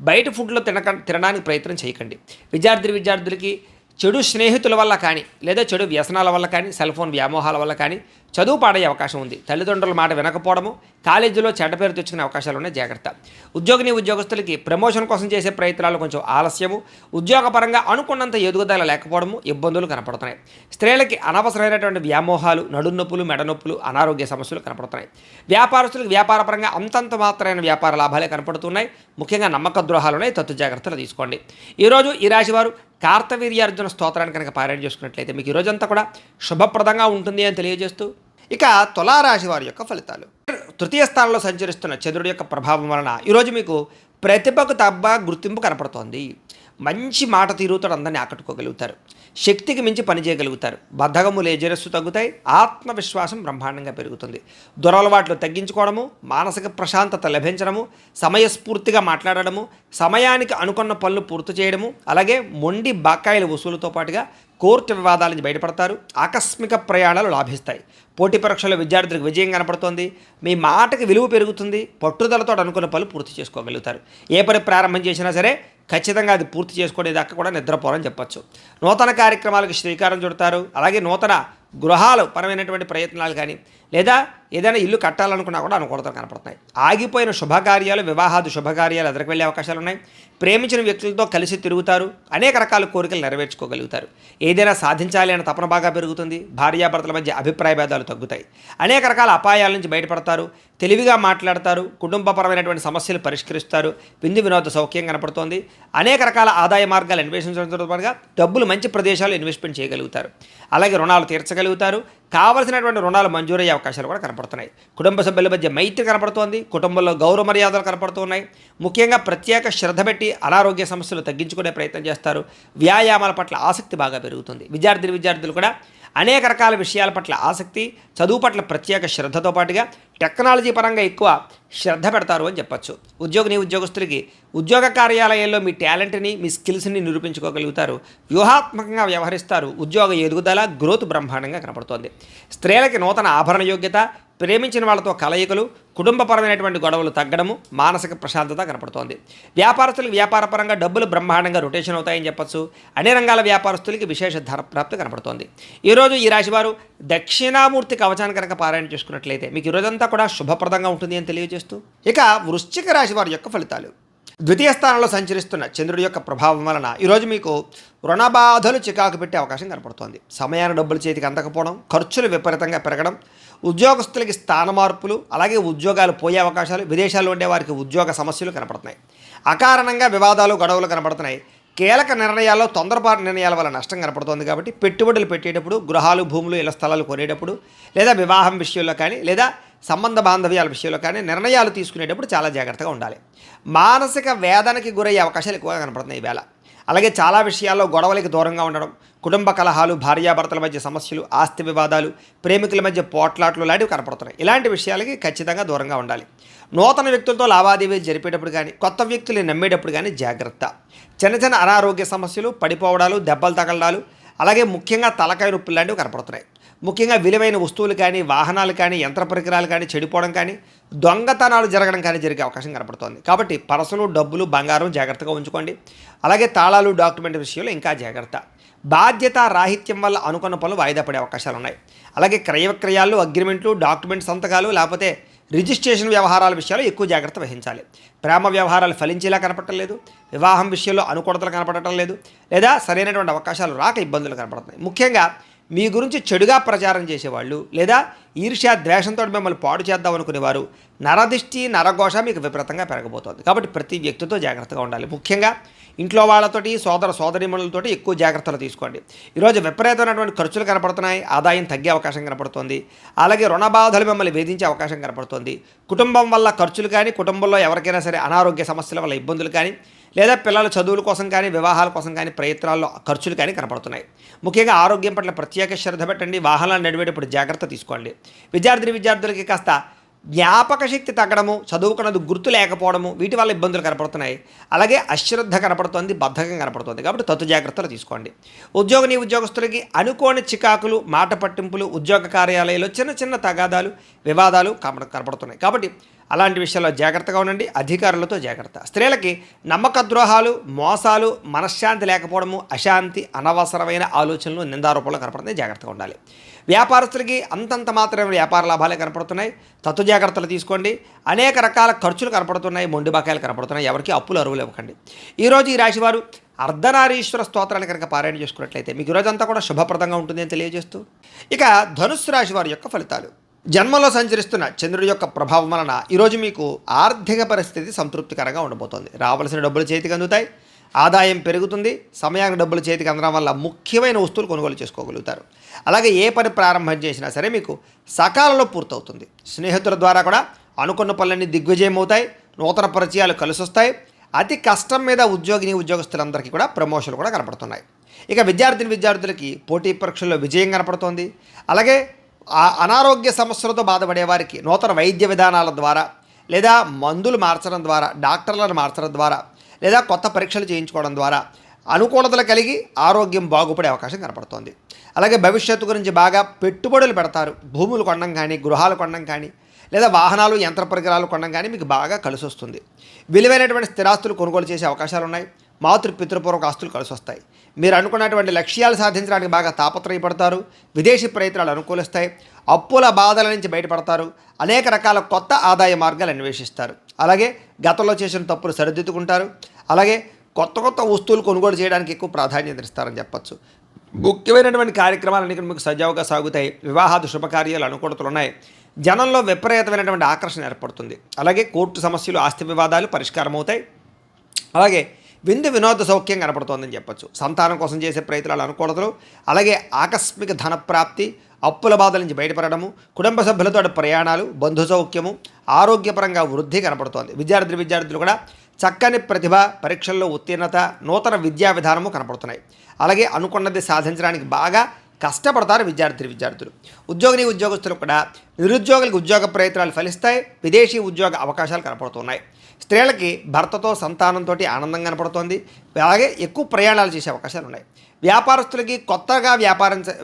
బయట ఫుడ్లో తినడానికి ప్రయత్నం చేయకండి. విద్యార్థులకి చెడు స్నేహితుల వల్ల కానీ లేదా చెడు వ్యసనాల వల్ల కానీ సెల్ ఫోన్ వ్యామోహాల వల్ల కానీ చదువు పాడయ్యే అవకాశం ఉంది. తల్లిదండ్రుల మాట వినకపోవడము, కాలేజీలో చెడ్డ పేరు తెచ్చుకునే అవకాశాలు ఉన్నాయి, జాగ్రత్త. ఉద్యోగస్తులకి ప్రమోషన్ కోసం చేసే ప్రయత్నాలు కొంచెం ఆలస్యము, ఉద్యోగపరంగా అనుకున్నంత ఎదుగుదల లేకపోవడము, ఇబ్బందులు కనపడుతున్నాయి. స్త్రీలకి అనవసరమైనటువంటి వ్యామోహాలు, నడునొప్పులు, మెడనొప్పులు, అనారోగ్య సమస్యలు కనపడుతున్నాయి. వ్యాపారస్తులకు వ్యాపారపరంగా అంతంత మాత్రమైన వ్యాపార లాభాలే కనపడుతున్నాయి. ముఖ్యంగా నమ్మక ద్రోహాలు ఉన్నాయి, తత్తు జాగ్రత్తలు తీసుకోండి. ఈరోజు ఈ రాశివారు కార్తవీర్యార్జున స్తోత్రాన్ని కనుక పారాయణ చేసుకున్నట్లయితే మీకు ఈ రోజంతా కూడా శుభప్రదంగా ఉంటుంది అని తెలియజేస్తూ, ఇక తులారాశి వారి యొక్క ఫలితాలు. తృతీయ స్థానంలో సంచరిస్తున్న చంద్రుడి యొక్క ప్రభావం వలన ఈరోజు మీకు ప్రతిభకు గుర్తింపు కనపడుతోంది. మంచి మాట తీరుతో అందరినీ ఆకట్టుకోగలుగుతారు. శక్తికి మించి పనిచేయగలుగుతారు. బద్ధకము లేజరస్సు తగ్గుతాయి. ఆత్మవిశ్వాసం బ్రహ్మాండంగా పెరుగుతుంది. దురలవాట్లు తగ్గించుకోవడము, మానసిక ప్రశాంతత లభించడము, సమయస్ఫూర్తిగా మాట్లాడడము, సమయానికి అనుకున్న పనులు పూర్తి చేయడము, అలాగే మొండి బకాయిల వసూలుతో పాటుగా కోర్టు వివాదాల నుంచి బయటపడతారు. ఆకస్మిక ప్రయాణాలు లాభిస్తాయి. పోటీ పరీక్షల్లో విద్యార్థులకు విజయం కనపడుతోంది. మీ మాటకి విలువ పెరుగుతుంది. పట్టుదలతో అనుకున్న పనులు పూర్తి చేసుకోగలుగుతారు. ఏ పని ప్రారంభం చేసినా సరే ఖచ్చితంగా అది పూర్తి చేసుకునేదాకా కూడా నిద్రపోరని చెప్పచ్చు. నూతన కార్యక్రమాలకు శ్రీకారం చుడతారు. అలాగే నూతన గృహాలు పరమైనటువంటి ప్రయత్నాలు కానీ లేదా ఏదైనా ఇల్లు కట్టాలనుకున్నా కూడా అనుకూలతలు కనపడుతున్నాయి. ఆగిపోయిన శుభకార్యాలు, వివాహాది శుభకార్యాలు ఎదురుకు వెళ్ళే అవకాశాలు ఉన్నాయి. ప్రేమించిన వ్యక్తులతో కలిసి తిరుగుతారు. అనేక రకాల కోరికలు నెరవేర్చుకోగలుగుతారు. ఏదైనా సాధించాలి అనే తపన బాగా పెరుగుతుంది. భార్యాభర్తల మధ్య అభిప్రాయ భేదాలు తగ్గుతాయి. అనేక రకాల అపాయాల నుంచి బయటపడతారు. తెలివిగా మాట్లాడతారు. కుటుంబపరమైనటువంటి సమస్యలు పరిష్కరిస్తారు. విందు వినోద సౌఖ్యం కనపడుతోంది. అనేక రకాల ఆదాయ మార్గాలు అన్వేషించడంతో పాటుగా డబ్బులు మంచి ప్రదేశాలు ఇన్వెస్ట్మెంట్ చేయగలుగుతారు. అలాగే రుణాలు తీర్చగలుగుతారు. కావలసినటువంటి రుణాలు మంజూరయ్యే అవకాశాలు కూడా కనపడుతున్నాయి. కుటుంబ సభ్యుల మధ్య మైత్రి కనపడుతోంది. కుటుంబంలో గౌరవ మర్యాదలు కనపడుతున్నాయి. ముఖ్యంగా ప్రత్యేక శ్రద్ధ పెట్టి అనారోగ్య సమస్యలు తగ్గించుకునే ప్రయత్నం చేస్తారు. వ్యాయామాల పట్ల ఆసక్తి బాగా పెరుగుతుంది. విద్యార్థులు కూడా అనేక రకాల విషయాల పట్ల ఆసక్తి, చదువు పట్ల ప్రత్యేక శ్రద్ధతో పాటుగా టెక్నాలజీ పరంగా ఎక్కువ శ్రద్ధ పెడతారు అని చెప్పచ్చు. ఉద్యోగస్తులకి ఉద్యోగ కార్యాలయాల్లో మీ టాలెంట్ని, మీ స్కిల్స్ని నిరూపించుకోగలుగుతారు. వ్యూహాత్మకంగా వ్యవహరిస్తారు. ఉద్యోగ ఎదుగుదల, గ్రోత్ బ్రహ్మాండంగా కనపడుతోంది. స్త్రీలకి నూతన ఆభరణ యోగ్యత, ప్రేమించిన వాళ్ళతో కలయికలు, కుటుంబపరమైనటువంటి గొడవలు తగ్గడము, మానసిక ప్రశాంతత కనపడుతోంది. వ్యాపారస్తులకు వ్యాపారపరంగా డబ్బులు బ్రహ్మాండంగా రొటేషన్ అవుతాయని చెప్పచ్చు. అన్ని రంగాల వ్యాపారస్తులకి విశేష ధనప్రాప్తి కనపడుతోంది. ఈరోజు ఈ రాశివారు దక్షిణామూర్తి కవచాన్ని కనుక పారాయణ చేసుకున్నట్లయితే మీకు ఈరోజంతా కూడా శుభప్రదంగా ఉంటుంది అని తెలియజేస్తూ, ఇక వృశ్చిక రాశి వారి యొక్క ఫలితాలు. ద్వితీయ స్థానంలో సంచరిస్తున్న చంద్రుడి యొక్క ప్రభావం వలన ఈరోజు మీకు రుణబాధలు చికాకు పెట్టే అవకాశం కనపడుతోంది. సమయాన్ని డబ్బులు చేతికి అందకపోవడం, ఖర్చులు విపరీతంగా పెరగడం, ఉద్యోగస్తులకి స్థాన మార్పులు, అలాగే ఉద్యోగాలు పోయే అవకాశాలు, విదేశాల్లో ఉండే వారికి ఉద్యోగ సమస్యలు కనపడుతున్నాయి. అకారణంగా వివాదాలు, గొడవలు కనపడుతున్నాయి. కీలక నిర్ణయాల్లో తొందరపాటు నిర్ణయాల వల్ల నష్టం కనపడుతోంది. కాబట్టి పెట్టుబడులు పెట్టేటప్పుడు, గృహాలు, భూములు, ఇళ్ల స్థలాలు కొనేటప్పుడు, లేదా వివాహం విషయంలో కానీ లేదా సంబంధ బాంధవ్యాల విషయంలో కానీ నిర్ణయాలు తీసుకునేటప్పుడు చాలా జాగ్రత్తగా ఉండాలి. మానసిక వేదనకి గురయ్యే అవకాశాలు ఎక్కువగా కనపడుతున్నాయి ఈవేళ. అలాగే చాలా విషయాల్లో గొడవలకి దూరంగా ఉండడం, కుటుంబ కలహాలు, భార్యాభర్తల మధ్య సమస్యలు, ఆస్తి వివాదాలు, ప్రేమికుల మధ్య పోట్లాట్లు లాంటివి కనపడుతున్నాయి. ఇలాంటి విషయాలకి ఖచ్చితంగా దూరంగా ఉండాలి. నూతన వ్యక్తులతో లావాదేవీలు జరిపేటప్పుడు కానీ, కొత్త వ్యక్తుల్ని నమ్మేటప్పుడు కానీ జాగ్రత్త. చిన్న అనారోగ్య సమస్యలు, పడిపోవడాలు, దెబ్బలు తగలడాలు, అలాగే ముఖ్యంగా తలకాయ నొప్పులు లాంటివి కనపడుతున్నాయి. ముఖ్యంగా విలువైన వస్తువులు కానీ, వాహనాలు కానీ, యంత్ర పరికరాలు కానీ చెడిపోవడం కానీ, దొంగతనాలు జరగడం కానీ జరిగే అవకాశం కనపడుతోంది. కాబట్టి పర్సులు, డబ్బులు, బంగారం జాగ్రత్తగా ఉంచుకోండి. అలాగే తాళాలు, డాక్యుమెంట్ విషయంలో ఇంకా జాగ్రత్త. బాధ్యత రాహిత్యం వల్ల అనుకున్న పనులు వాయిదా పడే అవకాశాలు ఉన్నాయి. అలాగే క్రయ విక్రయాలు, అగ్రిమెంట్లు, డాక్యుమెంట్ సంతకాలు, లేకపోతే రిజిస్ట్రేషన్ వ్యవహారాల విషయాలు ఎక్కువ జాగ్రత్త వహించాలి. ప్రేమ వ్యవహారాలు ఫలించేలా కనపడటం లేదు. వివాహం విషయంలో అనుకూలతలు కనపడటం లేదు. లేదా సరైనటువంటి అవకాశాలు రాక ఇబ్బందులు కనపడుతున్నాయి. ముఖ్యంగా మీ గురించి చెడుగా ప్రచారం చేసేవాళ్ళు లేదా ఈర్ష్య, ద్వేషంతో మిమ్మల్ని పాడు చేద్దాం అనుకునేవారు, నరదిష్టి, నరఘోష మీకు విపరీతంగా పెరగబోతోంది. కాబట్టి ప్రతి వ్యక్తితో జాగ్రత్తగా ఉండాలి. ముఖ్యంగా ఇంట్లో వాళ్ళతోటి, సోదరీమణులతోటి ఎక్కువ జాగ్రత్తలు తీసుకోండి. ఈరోజు విపరీతమైనటువంటి ఖర్చులు కనపడుతున్నాయి. ఆదాయం తగ్గే అవకాశం కనపడుతుంది. అలాగే రుణ బాధలు మిమ్మల్ని వేధించే అవకాశం కనపడుతుంది. కుటుంబం వల్ల ఖర్చులు కానీ, కుటుంబంలో ఎవరికైనా సరే అనారోగ్య సమస్యల వల్ల ఇబ్బందులు కానీ, లేదా పిల్లల చదువుల కోసం కానీ, వివాహాల కోసం కానీ ప్రయత్నాల్లో ఖర్చులు కానీ కనపడుతున్నాయి. ముఖ్యంగా ఆరోగ్యం పట్ల ప్రత్యేక శ్రద్ధ పెట్టండి. వాహనాలు నడిపేటప్పుడు జాగ్రత్త తీసుకోండి. విద్యార్థులకి కాస్త జ్ఞాపక శక్తి తగ్గడము, చదువుకున్నది గుర్తు లేకపోవడము, వీటి వల్ల ఇబ్బందులు కనపడుతున్నాయి. అలాగే అశ్రద్ధ కనపడుతుంది, బద్ధకం కనపడుతుంది. కాబట్టి తత్తు జాగ్రత్తలు తీసుకోండి. ఉద్యోగస్తులకి అనుకోని చికాకులు, మాట పట్టింపులు, ఉద్యోగ కార్యాలయాల్లో చిన్న చిన్న తగాదాలు, వివాదాలు కనపడుతున్నాయి. కాబట్టి అలాంటి విషయాల్లో జాగ్రత్తగా ఉండండి. అధికారులతో జాగ్రత్త. స్త్రీలకి నమ్మక ద్రోహాలు, మోసాలు, మనశ్శాంతి లేకపోవడము, అశాంతి, అనవసరమైన ఆలోచనలు, నిందారోపణలు కనపడుతున్నాయి. జాగ్రత్తగా ఉండాలి. వ్యాపారస్తులకి అంతంత మాత్రమే వ్యాపార లాభాలే కనపడుతున్నాయి. తత్తు జాగ్రత్తలు తీసుకోండి. అనేక రకాల ఖర్చులు కనపడుతున్నాయి, మొండి బకాయిలు కనపడుతున్నాయి. ఎవరికి అప్పులు అరువులు ఇవ్వకండి. ఈరోజు ఈ రాశివారు అర్ధనారీశ్వర స్తోత్రాన్ని కనుక పారాయణ చేసుకున్నట్లయితే మీకు ఈరోజంతా కూడా శుభప్రదంగా ఉంటుంది అని తెలియజేస్తూ, ఇక ధనుస్సు రాశి వారి యొక్క ఫలితాలు. జన్మలో సంచరిస్తున్న చంద్రుడి యొక్క ప్రభావం వలన ఈరోజు మీకు ఆర్థిక పరిస్థితి సంతృప్తికరంగా ఉండబోతోంది. రావాల్సిన డబ్బులు చేతికి అందుతాయి, ఆదాయం పెరుగుతుంది. సమయానికి డబ్బులు చేతికి అందడం వల్ల ముఖ్యమైన వస్తువులు కొనుగోలు చేసుకోగలుగుతారు. అలాగే ఏ పని ప్రారంభం చేసినా సరే మీకు సకాలంలో పూర్తవుతుంది. స్నేహితుల ద్వారా కూడా అనుకున్న పనులన్నీ దిగ్విజయం అవుతాయి. నూతన పరిచయాలు కలిసి వస్తాయి. అతి కష్టం మీద ఉద్యోగస్తులందరికీ కూడా ప్రమోషన్లు కూడా కనపడుతున్నాయి. ఇక విద్యార్థులకి పోటీ పరీక్షల్లో విజయం కనపడుతోంది. అలాగే అనారోగ్య సమస్యలతో బాధపడే వారికి నూతన వైద్య విధానాల ద్వారా, లేదా మందులు మార్చడం ద్వారా, డాక్టర్లను మార్చడం ద్వారా, లేదా కొత్త పరీక్షలు చేయించుకోవడం ద్వారా అనుకూలతలు కలిగి ఆరోగ్యం బాగుపడే అవకాశం కనపడుతోంది. అలాగే భవిష్యత్తు గురించి బాగా పెట్టుబడులు పెడతారు. భూములు కొనడం కానీ, గృహాలు కొనడం కానీ, లేదా వాహనాలు, యంత్ర పరికరాలు కొనడం కానీ మీకు బాగా కలిసి వస్తుంది. విలువైనటువంటి స్థిరాస్తులు కొనుగోలు చేసే అవకాశాలు ఉన్నాయి. పితృపూర్వక ఆస్తులు కలిసి వస్తాయి. మీరు అనుకున్నటువంటి లక్ష్యాలు సాధించడానికి బాగా తాపత్రయపడతారు. విదేశీ ప్రయత్నాలు అనుకూలిస్తాయి. అప్పుల బాధల నుంచి బయటపడతారు. అనేక రకాల కొత్త ఆదాయ మార్గాలు అన్వేషిస్తారు. అలాగే గతంలో చేసిన తప్పులు సరిదిద్దుకుంటారు. అలాగే కొత్త వస్తువులు కొనుగోలు చేయడానికి ఎక్కువ ప్రాధాన్యత ఇస్తారని చెప్పచ్చు. ముఖ్యమైనటువంటి కార్యక్రమాలన్నీ మీకు సజావుగా సాగుతాయి. వివాహాది శుభకార్యాలు అనుకూలతలు ఉన్నాయి. జనంలో విపరీతమైనటువంటి ఆకర్షణ ఏర్పడుతుంది. అలాగే కోర్టు సమస్యలు, ఆస్తి వివాదాలు పరిష్కారం అవుతాయి. అలాగే వినోద సౌఖ్యం కనపడుతోందని చెప్పచ్చు. సంతానం కోసం చేసే ప్రయత్నాలు అనుకూలతలు, అలాగే ఆకస్మిక ధనప్రాప్తి, అప్పుల బాధల నుంచి బయటపడము, కుటుంబ సభ్యులతో ప్రయాణాలు, బంధు సౌఖ్యము, ఆరోగ్యపరంగా వృద్ధి కనపడుతోంది. విద్యార్థులు కూడా చక్కని ప్రతిభ, పరీక్షల్లో ఉత్తీర్ణత, నూతన విద్యా విధానము కనపడుతున్నాయి. అలాగే అనుకున్నది సాధించడానికి బాగా కష్టపడతారు విద్యార్థులు. ఉద్యోగస్తులు కూడా నిరుద్యోగులకు ఉద్యోగ ప్రయత్నాలు ఫలిస్తాయి. విదేశీ ఉద్యోగ అవకాశాలు కనపడుతున్నాయి. స్త్రీలకి భర్తతో, సంతానంతో ఆనందం కనపడుతోంది. అలాగే ఎక్కువ ప్రయాణాలు చేసే అవకాశాలు ఉన్నాయి. వ్యాపారస్తులకి కొత్తగా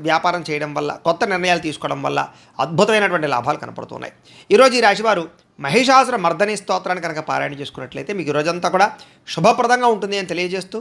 వ్యాపారం చేయడం వల్ల, కొత్త నిర్ణయాలు తీసుకోవడం వల్ల అద్భుతమైనటువంటి లాభాలు కనపడుతున్నాయి. ఈరోజు ఈ రాశివారు మహిషాసుర మర్దని స్తోత్రాన్ని కనుక పారాయణ చేసుకున్నట్లయితే మీకు ఈరోజంతా కూడా శుభప్రదంగా ఉంటుంది అని తెలియజేస్తూ,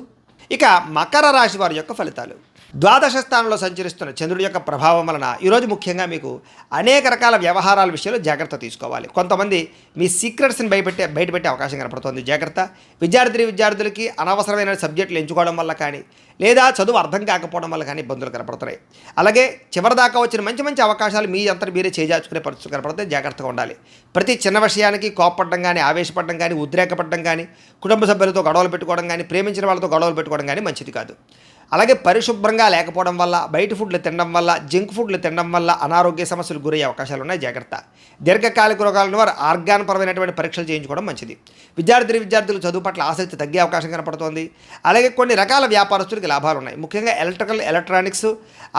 ఇక మకర రాశి వారి యొక్క ఫలితాలు. ద్వాదశ స్థానంలో సంచరిస్తున్న చంద్రుడి యొక్క ప్రభావం వలన ఈరోజు ముఖ్యంగా మీకు అనేక రకాల వ్యవహారాల విషయంలో జాగ్రత్త తీసుకోవాలి. కొంతమంది మీ సీక్రెట్స్ని బయటపెట్టే అవకాశం కనపడుతుంది. జాగ్రత్త. విద్యార్థులకి అనవసరమైన సబ్జెక్టులు ఎంచుకోవడం వల్ల కానీ, లేదా చదువు అర్థం కాకపోవడం వల్ల కానీ ఇబ్బందులు కనపడుతున్నాయి. అలాగే చివరిదాకా వచ్చిన మంచి అవకాశాలు మీ అంతా మీరే చేజార్చుకునే పరిస్థితులు కనపడతాయి. జాగ్రత్తగా ఉండాలి. ప్రతి చిన్న విషయానికి కోపపడడం కానీ, ఆవేశపడడం కానీ, ఉద్రేకపడడం కానీ, కుటుంబ సభ్యులతో గొడవలు పెట్టుకోవడం కానీ, ప్రేమించిన వాళ్ళతో గొడవలు పెట్టుకోవడం కానీ మంచిది కాదు. అలాగే పరిశుభ్రంగా లేకపోవడం వల్ల, బయట ఫుడ్లు తినడం వల్ల, జంక్ ఫుడ్లు తినడం వల్ల అనారోగ్య సమస్యలు గురయ్యే అవకాశాలు ఉన్నాయి. జాగ్రత్త. దీర్ఘకాలిక రోగాలను వారు ఆర్గాన్పరమైనటువంటి పరీక్షలు చేయించుకోవడం మంచిది. విద్యార్థులు చదువు పట్ల ఆసక్తి తగ్గే అవకాశం కనపడుతోంది. అలాగే కొన్ని రకాల వ్యాపారస్తులకి లాభాలు ఉన్నాయి. ముఖ్యంగా ఎలక్ట్రానిక్స్,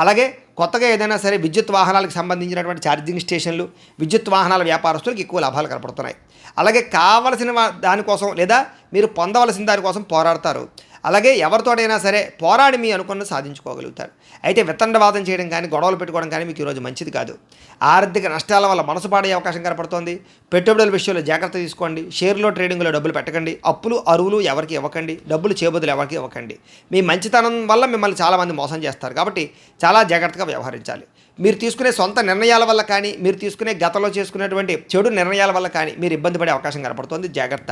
అలాగే కొత్తగా ఏదైనా సరే విద్యుత్ వాహనాలకు సంబంధించినటువంటి ఛార్జింగ్ స్టేషన్లు, విద్యుత్ వాహనాల వ్యాపారస్తులకు ఎక్కువ లాభాలు కనపడుతున్నాయి. అలాగే కావలసిన దానికోసం, లేదా మీరు పొందవలసిన దానికోసం పోరాడతారు. అలాగే ఎవరితోటైనా సరే పోరాడి మీ అనుకున్నది సాధించుకోగలుగుతారు. అయితే వితండవాదం చేయడం కానీ, గొడవలు పెట్టుకోవడం కానీ మీకు ఈరోజు మంచిది కాదు. ఆర్థిక నష్టాల వల్ల మనసు పాడే అవకాశం కనపడుతోంది. పెట్టుబడుల విషయంలో జాగ్రత్త తీసుకోండి. షేర్లో, ట్రేడింగ్లో డబ్బులు పెట్టకండి. అప్పులు, అరువులు ఎవరికి ఇవ్వకండి. డబ్బులు చేబదులు ఎవరికి ఇవ్వకండి. మీ మంచితనం వల్ల మిమ్మల్ని చాలామంది మోసం చేస్తారు. కాబట్టి చాలా జాగ్రత్తగా వ్యవహరించాలి. మీరు తీసుకునే సొంత నిర్ణయాల వల్ల కానీ, మీరు తీసుకునే గతంలో చేసుకునేటువంటి చెడు నిర్ణయాల వల్ల కానీ మీరు ఇబ్బంది పడే అవకాశం కనపడుతుంది. జాగ్రత్త.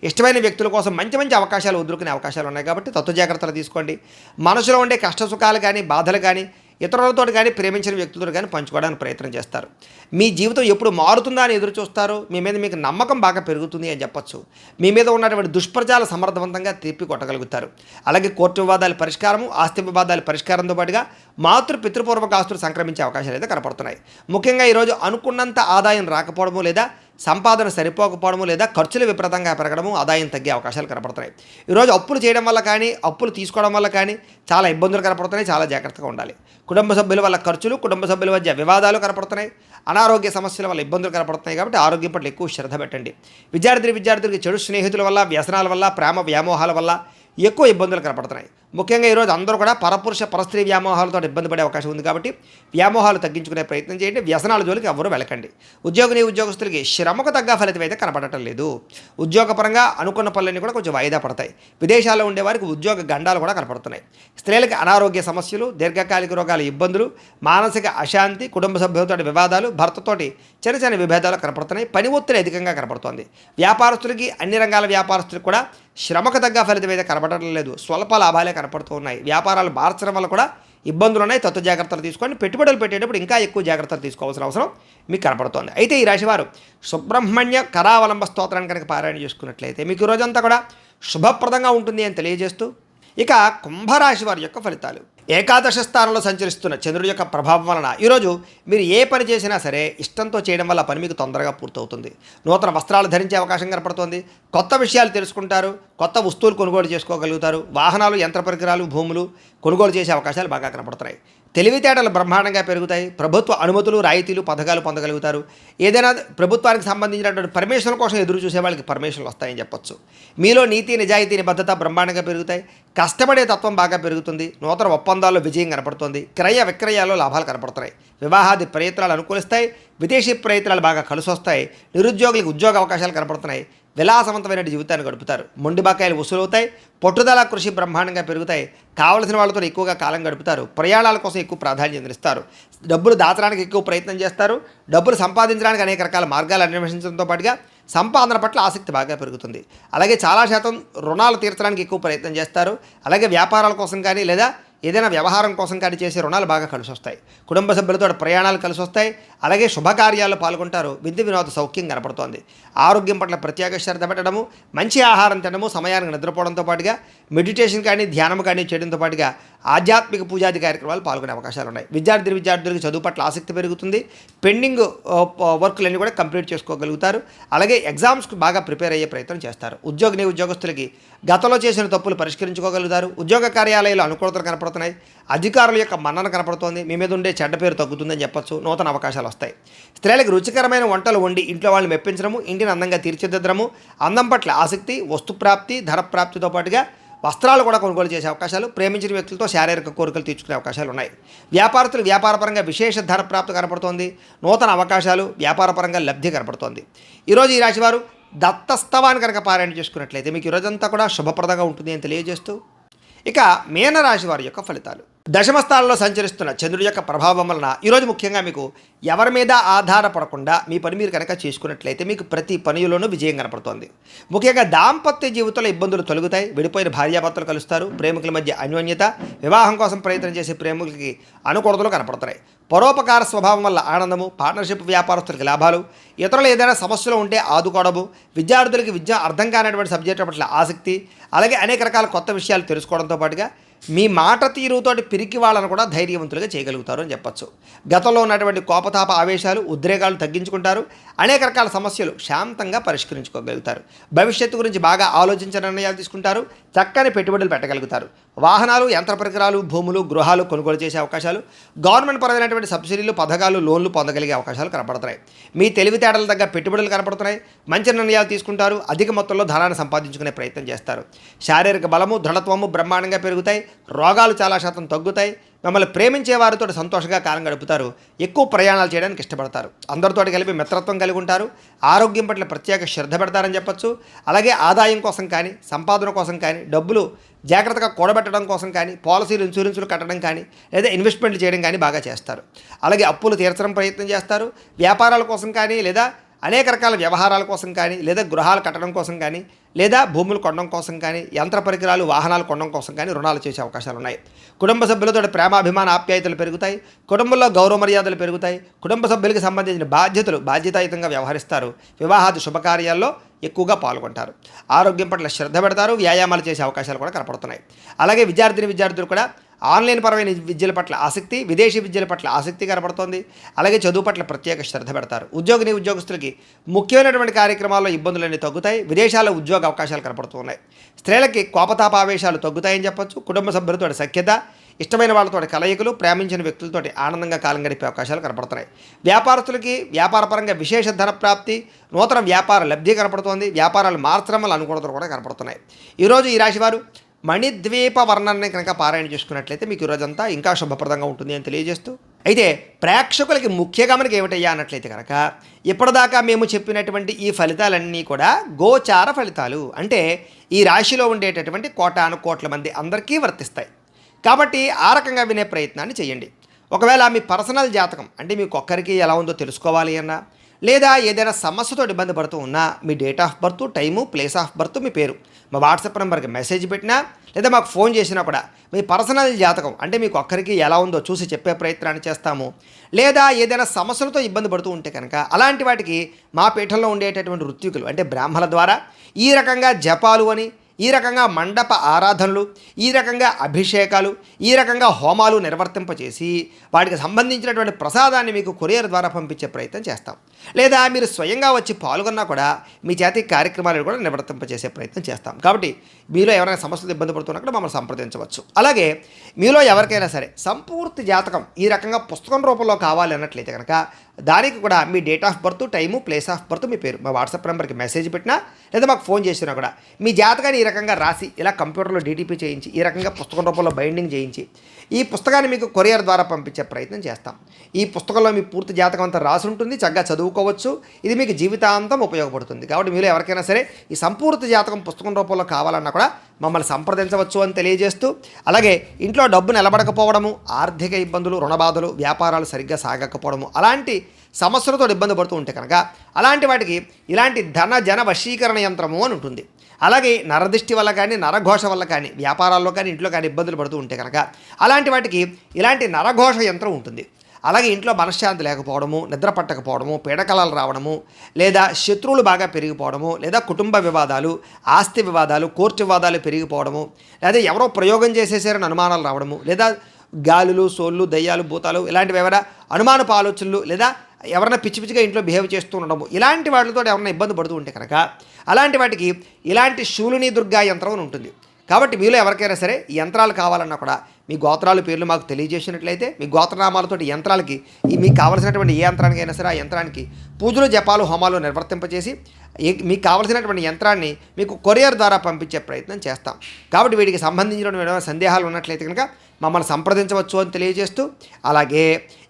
ఇష్టమైన వ్యక్తుల కోసం మంచి అవకాశాలు వదులుకునే అవకాశాలు ఉన్నాయి. కాబట్టి తత్వ జాగ్రత్తలు తీసుకోండి. మనసులో ఉండే కష్ట సుఖాలు కానీ, బాధలు కానీ ఇతరులతో కానీ, ప్రేమించిన వ్యక్తులతో కానీ పంచుకోవడానికి ప్రయత్నం చేస్తారు. మీ జీవితం ఎప్పుడు మారుతుందా అని ఎదురు చూస్తారు. మీ మీద మీకు నమ్మకం బాగా పెరుగుతుంది అని చెప్పచ్చు. మీ మీద ఉన్నటువంటి దుష్ప్రచారాలు సమర్థవంతంగా తిప్పి కొట్టగలుగుతారు. అలాగే కోర్టు వివాదాల పరిష్కారము, ఆస్తి వివాదాల పరిష్కారంతో పాటుగా పితృపూర్వక ఆస్తులు సంక్రమించే అవకాశాలు అయితే కనపడుతున్నాయి. ముఖ్యంగా ఈరోజు అనుకున్నంత ఆదాయం రాకపోవడము, లేదా సంపాదన సరిపోకపోవడము లేదా ఖర్చులు విపరీతంగా పెరగడము, ఆదాయం తగ్గే అవకాశాలు కనపడుతున్నాయి. ఈరోజు అప్పులు చేయడం వల్ల కానీ, అప్పులు తీసుకోవడం వల్ల కానీ చాలా ఇబ్బందులు కనపడుతున్నాయి. చాలా జాగ్రత్తగా ఉండాలి. కుటుంబ సభ్యుల వల్ల ఖర్చులు, కుటుంబ సభ్యుల మధ్య వివాదాలు కనపడుతున్నాయి. అనారోగ్య సమస్యల వల్ల ఇబ్బందులు కనపడుతున్నాయి. కాబట్టి ఆరోగ్యం పట్ల ఎక్కువ శ్రద్ధ పెట్టండి. విద్యార్థులకి చెడు స్నేహితుల వల్ల, వ్యసనాల వల్ల, ప్రేమ వ్యామోహాల వల్ల ఎక్కువ ఇబ్బందులు కనపడుతున్నాయి. ముఖ్యంగా ఈరోజు అందరూ కూడా పరపురుష పరస్త్రీ వ్యామోహాలతో ఇబ్బంది పడే అవకాశం ఉంది. కాబట్టి వ్యామోహాలు తగ్గించుకునే ప్రయత్నం చేయండి. వ్యసనాల జోలికి ఎవరు వెళ్ళకండి. ఉద్యోగస్తులకి శ్రమకు తగ్గ ఫలితం అయితే కనపడటం లేదు. ఉద్యోగపరంగా అనుకున్న పనులన్నీ కూడా కొంచెం వాయిదా పడతాయి. విదేశాల్లో ఉండే వారికి ఉద్యోగ గండాలు కూడా కనపడుతున్నాయి. స్త్రీలకు అనారోగ్య సమస్యలు, దీర్ఘకాలిక రోగాల ఇబ్బందులు, మానసిక అశాంతి, కుటుంబ సభ్యులతో వివాదాలు, భర్తతోటి చిన్న చిన్న విభేదాలు కనపడుతున్నాయి. పని ఒత్తిడి అధికంగా కనపడుతోంది. వ్యాపారస్తులకి, అన్ని రంగాల వ్యాపారస్తులకు కూడా శ్రమకు తగ్గ ఫలితం అయితే కనపడటం లేదు. స్వల్ప లాభాలే కనపడుతూ ఉన్నాయి. వ్యాపారాలు మార్చడం వల్ల కూడా ఇబ్బందులు ఉన్నాయి. తత్వ జాగ్రత్తలు తీసుకోండి. పెట్టుబడులు పెట్టేటప్పుడు ఇంకా ఎక్కువ జాగ్రత్తలు తీసుకోవాల్సిన అవసరం మీకు కనపడుతోంది. అయితే ఈ రాశివారు సుబ్రహ్మణ్య కరావలంబ స్తోత్రాన్ని కనుక పారాయణ చేసుకున్నట్లయితే మీకు ఈ రోజంతా కూడా శుభప్రదంగా ఉంటుంది అని తెలియజేస్తూ, ఇక కుంభరాశి వారి యొక్క ఫలితాలు. ఏకాదశ స్థానంలో సంచరిస్తున్న చంద్రుడి యొక్క ప్రభావం వలన ఈరోజు మీరు ఏ పని చేసినా సరే ఇష్టంతో చేయడం వల్ల పని మీకు తొందరగా పూర్తవుతుంది. నూతన వస్త్రాలు ధరించే అవకాశం కనపడుతోంది. కొత్త విషయాలు తెలుసుకుంటారు. కొత్త వస్తువులు కొనుగోలు చేసుకోగలుగుతారు. వాహనాలు, యంత్ర పరికరాలు, భూములు కొనుగోలు చేసే అవకాశాలు బాగా కనపడుతున్నాయి. తెలివితేటలు బ్రహ్మాండంగా పెరుగుతాయి. ప్రభుత్వ అనుమతులు, రాయితీలు, పథకాలు పొందగలుగుతారు. ఏదైనా ప్రభుత్వానికి సంబంధించినటువంటి పర్మిషన్ కోసం ఎదురు చూసే వాళ్ళకి పర్మిషన్లు వస్తాయని చెప్పొచ్చు. మీలో నీతి, నిజాయితీ, నిబద్ధత బ్రహ్మాండంగా పెరుగుతాయి. కష్టపడే తత్వం బాగా పెరుగుతుంది. నూతన ఒప్పందాల్లో విజయం కనపడుతుంది. క్రయ విక్రయాల్లో లాభాలు కనపడుతున్నాయి. వివాహాది ప్రయత్నాలు అనుకూలిస్తాయి. విదేశీ ప్రయత్నాలు బాగా కలిసొస్తాయి. నిరుద్యోగులకు ఉద్యోగ అవకాశాలు కనపడుతున్నాయి. విలాసవంతమైన జీవితాన్ని గడుపుతారు. మొండి బకాయిలు వసూలవుతాయి. పట్టుదల, కృషి బ్రహ్మాండంగా పెరుగుతాయి. కావలసిన వాళ్ళతో ఎక్కువగా కాలం గడుపుతారు. ప్రయాణాల కోసం ఎక్కువ ప్రాధాన్యత ఇస్తారు. డబ్బులు దాచడానికి ఎక్కువ ప్రయత్నం చేస్తారు. డబ్బులు సంపాదించడానికి అనేక రకాల మార్గాలు అన్వేషించడంతో పాటుగా సంపాదన పట్ల ఆసక్తి బాగా పెరుగుతుంది. అలాగే చాలా శాతం రుణాలు తీర్చడానికి ఎక్కువ ప్రయత్నం చేస్తారు. అలాగే వ్యాపారాల కోసం కానీ లేదా ఏదైనా వ్యవహారం కోసం కానీ చేసే రుణాలు బాగా కలిసి వస్తాయి. కుటుంబ సభ్యులతో ప్రయాణాలు కలిసి వస్తాయి. అలాగే శుభకార్యాల్లో పాల్గొంటారు. విందు వినోద సౌఖ్యం కనపడుతోంది. ఆరోగ్యం పట్ల ప్రత్యేక శ్రద్ధ పెట్టడము, మంచి ఆహారం తినడము, సమయానికి నిద్రపోవడంతో పాటుగా మెడిటేషన్ కానీ ధ్యానం కానీ చేయడంతో పాటుగా ఆధ్యాత్మిక పూజాది కార్యక్రమాలు పాల్గొనే అవకాశాలు ఉన్నాయి. విద్యార్థులకు చదువు పట్ల ఆసక్తి పెరుగుతుంది. పెండింగ్ వర్క్లన్నీ కూడా కంప్లీట్ చేసుకోగలుగుతారు. అలాగే ఎగ్జామ్స్కి బాగా ప్రిపేర్ అయ్యే ప్రయత్నం చేస్తారు. ఉద్యోగస్తులకి గతంలో చేసిన తప్పులు పరిష్కరించుకోగలుగుతారు. ఉద్యోగ కార్యాలయాలు అనుకూలతలు కనపడుతున్నాయి. అధికారుల యొక్క మన్నన కనపడుతోంది. మీ మీద ఉండే చెడ్డ పేరు తగ్గుతుందని చెప్పొచ్చు. నూతన అవకాశాలు వస్తాయి. స్త్రీలకు రుచికరమైన వంటలు వండి ఇంట్లో వాళ్ళని మెప్పించడము, ఇంటిని అందంగా తీర్చిదిద్దడము, అందం పట్ల ఆసక్తి, వస్తుప్రాప్తి, ధన ప్రాప్తితో పాటుగా వస్త్రాలు కూడా కొనుగోలు చేసే అవకాశాలు, ప్రేమించిన వ్యక్తులతో శారీరక కోరికలు తీర్చుకునే అవకాశాలు ఉన్నాయి. వ్యాపారస్తులు వ్యాపారపరంగా విశేష ధన ప్రాప్తి కనపడుతోంది. నూతన అవకాశాలు, వ్యాపారపరంగా లబ్ధి కనపడుతోంది. ఈరోజు ఈ రాశివారు దత్తస్తవాన్ని కనుక పారాయణ చేసుకున్నట్లయితే మీకు ఈరోజంతా కూడా శుభప్రదంగా ఉంటుంది అని తెలియజేస్తూ, ఇక మీనరాశి వారి యొక్క ఫలితాలు. దశమ స్థానంలో సంచరిస్తున్న చంద్రుడి యొక్క ప్రభావం వలన ఈరోజు ముఖ్యంగా మీకు ఎవరి మీద ఆధారపడకుండా మీ పని మీరు కనుక చేసుకున్నట్లయితే మీకు ప్రతి పనిలోనూ విజయం కనపడుతోంది. ముఖ్యంగా దాంపత్య జీవితంలో ఇబ్బందులు తొలగుతాయి. విడిపోయిన భార్యాభర్తలు కలుస్తారు. ప్రేమికుల మధ్య అన్యోన్యత, వివాహం కోసం ప్రయత్నం చేసే ప్రేమికులకి అనుకూలతలు కనపడుతున్నాయి. పరోపకార స్వభావం వల్ల ఆనందము, పార్ట్నర్షిప్ వ్యాపారస్తులకి లాభాలు, ఇతరులు ఏదైనా సమస్యలు ఉంటే ఆదుకోవడము, విద్యార్థులకి విద్య అర్థం కానటువంటి సబ్జెక్టు పట్ల ఆసక్తి, అలాగే అనేక రకాల కొత్త విషయాలు తెలుసుకోవడంతో పాటుగా మీ మాట తీరుతోటి పిరికి వాళ్ళను కూడా ధైర్యవంతులుగా చేయగలుగుతారు అని చెప్పచ్చు. గతంలో ఉన్నటువంటి కోపతాప ఆవేశాలు, ఉద్రేకాలు తగ్గించుకుంటారు. అనేక రకాల సమస్యలు శాంతంగా పరిష్కరించుకోగలుగుతారు. భవిష్యత్తు గురించి బాగా ఆలోచించిన నిర్ణయాలు తీసుకుంటారు. చక్కని పెట్టుబడులు పెట్టగలుగుతారు. వాహనాలు, యంత్ర పరికరాలు, భూములు, గృహాలు కొనుగోలు చేసే అవకాశాలు, గవర్నమెంట్ పరమైనటువంటి సబ్సిడీలు, పథకాలు, లోన్లు పొందగలిగే అవకాశాలు కనపడుతున్నాయి. మీ తెలివితేటల తగ్గ పెట్టుబడులు కనపడుతున్నాయి. మంచి నిర్ణయాలు తీసుకుంటారు. అధిక మొత్తంలో ధనాన్ని సంపాదించుకునే ప్రయత్నం చేస్తారు. శారీరక బలము, దృఢత్వము బ్రహ్మాండంగా పెరుగుతాయి. రోగాలు చాలా శాతం తగ్గుతాయి. మిమ్మల్ని ప్రేమించే వారితో సంతోషంగా కాలం గడుపుతారు. ఎక్కువ ప్రయాణాలు చేయడానికి ఇష్టపడతారు. అందరితో కలిపి మిత్రత్వం కలిగి ఉంటారు. ఆరోగ్యం పట్ల ప్రత్యేక శ్రద్ధ పెడతారని చెప్పచ్చు. అలాగే ఆదాయం కోసం కానీ, సంపాదన కోసం కానీ, డబ్బులు జాగ్రత్తగా కూడబెట్టడం కోసం కానీ, పాలసీలు, ఇన్సూరెన్సులు కట్టడం కానీ, లేదా ఇన్వెస్ట్మెంట్లు చేయడం కానీ బాగా చేస్తారు. అలాగే అప్పులు తీర్చడం ప్రయత్నం చేస్తారు. వ్యాపారాల కోసం కానీ, లేదా అనేక రకాల వ్యవహారాల కోసం కానీ, లేదా గృహాలు కట్టడం కోసం కానీ, లేదా భూములు కొనడం కోసం కానీ, యంత్ర పరికరాలు, వాహనాలు కొనడం కోసం కానీ రుణాలు చేసే అవకాశాలు ఉన్నాయి. కుటుంబ సభ్యులతో ప్రేమాభిమాన ఆప్యాయతలు పెరుగుతాయి. కుటుంబంలో గౌరవ మర్యాదలు పెరుగుతాయి. కుటుంబ సభ్యులకు సంబంధించిన బాధ్యతాయుతంగా వ్యవహరిస్తారు. వివాహాది శుభకార్యాల్లో ఎక్కువగా పాల్గొంటారు. ఆరోగ్యం పట్ల శ్రద్ధ పెడతారు. వ్యాయామాలు చేసే అవకాశాలు కూడా కనపడుతున్నాయి. అలాగే విద్యార్థులు కూడా ఆన్లైన్ పరమైన విద్యల పట్ల ఆసక్తి, విదేశీ విద్యల పట్ల ఆసక్తి కనబడుతోంది. అలాగే చదువు పట్ల ప్రత్యేక శ్రద్ధ పెడతారు. ఉద్యోగస్తులకి ముఖ్యమైనటువంటి కార్యక్రమాల్లో ఇబ్బందులన్నీ తగ్గుతాయి. విదేశాల్లో ఉద్యోగ అవకాశాలు కనపడుతున్నాయి. స్త్రీలకి కోపతాపావేశాలు తగ్గుతాయని చెప్పొచ్చు. కుటుంబ సభ్యులతో సఖ్యత, ఇష్టమైన వాళ్ళతో కలయికలు, ప్రేమించిన వ్యక్తులతో ఆనందంగా కాలం గడిపే అవకాశాలు కనపడుతున్నాయి. వ్యాపారస్తులకి వ్యాపారపరంగా విశేష ధన ప్రాప్తి, నూతన వ్యాపార లబ్ధి కనపడుతోంది. వ్యాపారాలు మార్చడం వల్ల అనుకూలతలు కూడా కనపడుతున్నాయి. ఈరోజు ఈ రాశివారు మణిద్వీప వర్ణాన్ని కనుక పారాయణ చేసుకున్నట్లయితే మీకు ఈరోజంతా ఇంకా శుభప్రదంగా ఉంటుంది అని తెలియజేస్తూ, అయితే ప్రేక్షకులకి ముఖ్య గమనిక ఏమిటయ్యా అన్నట్లయితే కనుక ఇప్పటిదాకా మేము చెప్పినటువంటి ఈ ఫలితాలన్నీ కూడా గోచార ఫలితాలు, అంటే ఈ రాశిలో ఉండేటటువంటి కోటాను కోట్ల మంది అందరికీ వర్తిస్తాయి. కాబట్టి ఆ రకంగా వినే ప్రయత్నాన్ని చేయండి. ఒకవేళ మీ పర్సనల్ జాతకం అంటే మీకు ఒక్కరికి ఎలా ఉందో తెలుసుకోవాలి అన్నా, లేదా ఏదైనా సమస్యతో ఇబ్బంది పడుతూ ఉన్నా మీ date of birth, time, place of birth, మీ పేరు మా వాట్సాప్ నెంబర్కి మెసేజ్ పెట్టినా లేదా మాకు ఫోన్ చేసినా కూడా మీ పర్సనల్ జాతకం అంటే మీకు ఒక్కరికి ఎలా ఉందో చూసి చెప్పే ప్రయత్నాన్ని చేస్తాము. లేదా ఏదైనా సమస్యలతో ఇబ్బంది పడుతూ ఉంటే కనుక అలాంటి వాటికి మా పీఠంలో ఉండేటటువంటి ఋత్వికులు అంటే బ్రాహ్మణుల ద్వారా ఈ రకంగా జపాలు అని, ఈ రకంగా మండప ఆరాధనలు, ఈ రకంగా అభిషేకాలు, ఈ రకంగా హోమాలు నిర్వర్తింపచేసి వాటికి సంబంధించినటువంటి ప్రసాదాన్ని మీకు కొరియర్ ద్వారా పంపించే ప్రయత్నం చేస్తాం. లేదా మీరు స్వయంగా వచ్చి పాల్గొన్నా కూడా మీ చేతి కార్యక్రమాలను కూడా నిర్వర్తింపచేసే ప్రయత్నం చేస్తాం. కాబట్టి మీలో ఎవరైనా సమస్యలు ఇబ్బంది పడుతున్నా కూడా మమ్మల్ని సంప్రదించవచ్చు. అలాగే మీలో ఎవరికైనా సరే సంపూర్తి జాతకం ఈ రకంగా పుస్తకం రూపంలో కావాలి అన్నట్లయితే కనుక దానికి కూడా మీ date of birth, time, place of birth, మీ పేరు మా వాట్సాప్ నెంబర్కి మెసేజ్ పెట్టినా లేదా మాకు ఫోన్ చేసినా కూడా మీ జాతకాన్ని ఈ రకంగా రాసి ఇలా కంప్యూటర్లో డీటీపీ చేయించి ఈ రకంగా పుస్తకం రూపంలో బైండింగ్ చేయించి ఈ పుస్తకాన్ని మీకు కొరియర్ ద్వారా పంపించే ప్రయత్నం చేస్తాం. ఈ పుస్తకంలో మీ పూర్తి జాతకం అంతా రాసి ఉంటుంది, చక్కగా చదువుకోవచ్చు. ఇది మీకు జీవితాంతం ఉపయోగపడుతుంది. కాబట్టి మీరు ఎవరికైనా సరే ఈ సంపూర్తి జాతకం పుస్తకం రూపంలో కావాలన్నా కూడా మమ్మల్ని సంప్రదించవచ్చు అని తెలియజేస్తూ, అలాగే ఇంట్లో డబ్బు నిలబడకపోవడము, ఆర్థిక ఇబ్బందులు, రుణబాధలు, వ్యాపారాలు సరిగ్గా సాగకపోవడము అలాంటి సమస్యలతో ఇబ్బంది పడుతూ ఉంటే కనుక అలాంటి వాటికి ఇలాంటి ధన జన వశీకరణ యంత్రము అని ఉంటుంది. అలాగే నరదృష్టి వల్ల కానీ, నరఘోష వల్ల కానీ, వ్యాపారాల్లో కానీ, ఇంట్లో కానీ ఇబ్బందులు పడుతూ ఉంటే కనుక అలాంటి వాటికి ఇలాంటి నరఘోష యంత్రం ఉంటుంది. అలాగే ఇంట్లో మనశ్శాంతి లేకపోవడము, నిద్ర పట్టకపోవడము, పీడకలాలు రావడము, లేదా శత్రువులు బాగా పెరిగిపోవడము, లేదా కుటుంబ వివాదాలు, ఆస్తి వివాదాలు, కోర్టు వివాదాలు పెరిగిపోవడము, లేదా ఎవరో ప్రయోగం చేసేసారని అనుమానాలు రావడము, లేదా గాలులు, సోళ్ళు, దయ్యాలు, భూతాలు ఇలాంటివి ఎవరైనా అనుమానపు ఆలోచనలు, లేదా ఎవరైనా పిచ్చి పిచ్చిగా ఇంట్లో బిహేవ్ చేస్తూ ఉండడము ఇలాంటి వాటితో ఎవరైనా ఇబ్బంది పడుతూ ఉంటే కనుక అలాంటి వాటికి ఇలాంటి శూలిని దుర్గా యంత్రం అని ఉంటుంది. కాబట్టి మీలో ఎవరికైనా సరే ఈ యంత్రాలు కావాలన్నా కూడా మీ గోత్రాల పేర్లు మాకు తెలియజేసినట్లయితే మీ గోత్రనామాలతో యంత్రాలకి మీకు కావలసినటువంటి ఏ యంత్రానికైనా సరే ఆ యంత్రానికి పూజలు, జపాలు, హోమాలు నిర్వర్తింపచేసి మీకు కావలసినటువంటి యంత్రాన్ని మీకు కొరియర్ ద్వారా పంపించే ప్రయత్నం చేస్తాం. కాబట్టి వీటికి సంబంధించిన సందేహాలు ఉన్నట్లయితే కనుక మమ్మల్ని సంప్రదించవచ్చు అని తెలియజేస్తూ, అలాగే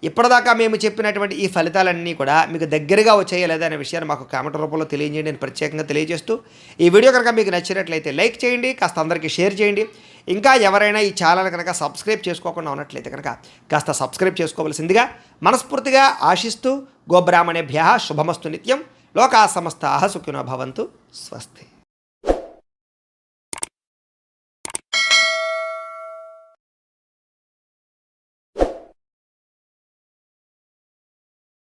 ఇప్పటిదాకా మేము చెప్పినటువంటి ఈ ఫలితాలన్నీ కూడా మీకు దగ్గరగా వచ్చాయా లేదా అనే విషయాన్ని మాకు కామెంట్ రూపంలో తెలియజేయండి అని ప్రత్యేకంగా తెలియజేస్తూ, ఈ వీడియో కనుక మీకు నచ్చినట్లయితే లైక్ చేయండి, కాస్త అందరికీ షేర్ చేయండి. ఇంకా ఎవరైనా ఈ ఛానల్ కనుక సబ్స్క్రైబ్ చేసుకోకుండా ఉన్నట్లయితే కనుక కాస్త సబ్స్క్రైబ్ చేసుకోవాల్సిందిగా మనస్ఫూర్తిగా ఆశిస్తూ, గోబ్రాహ్మణేభ్యః శుభమస్తు నిత్యం, లోకా సమస్తాః సుఖినో భవంతు, స్వస్తి.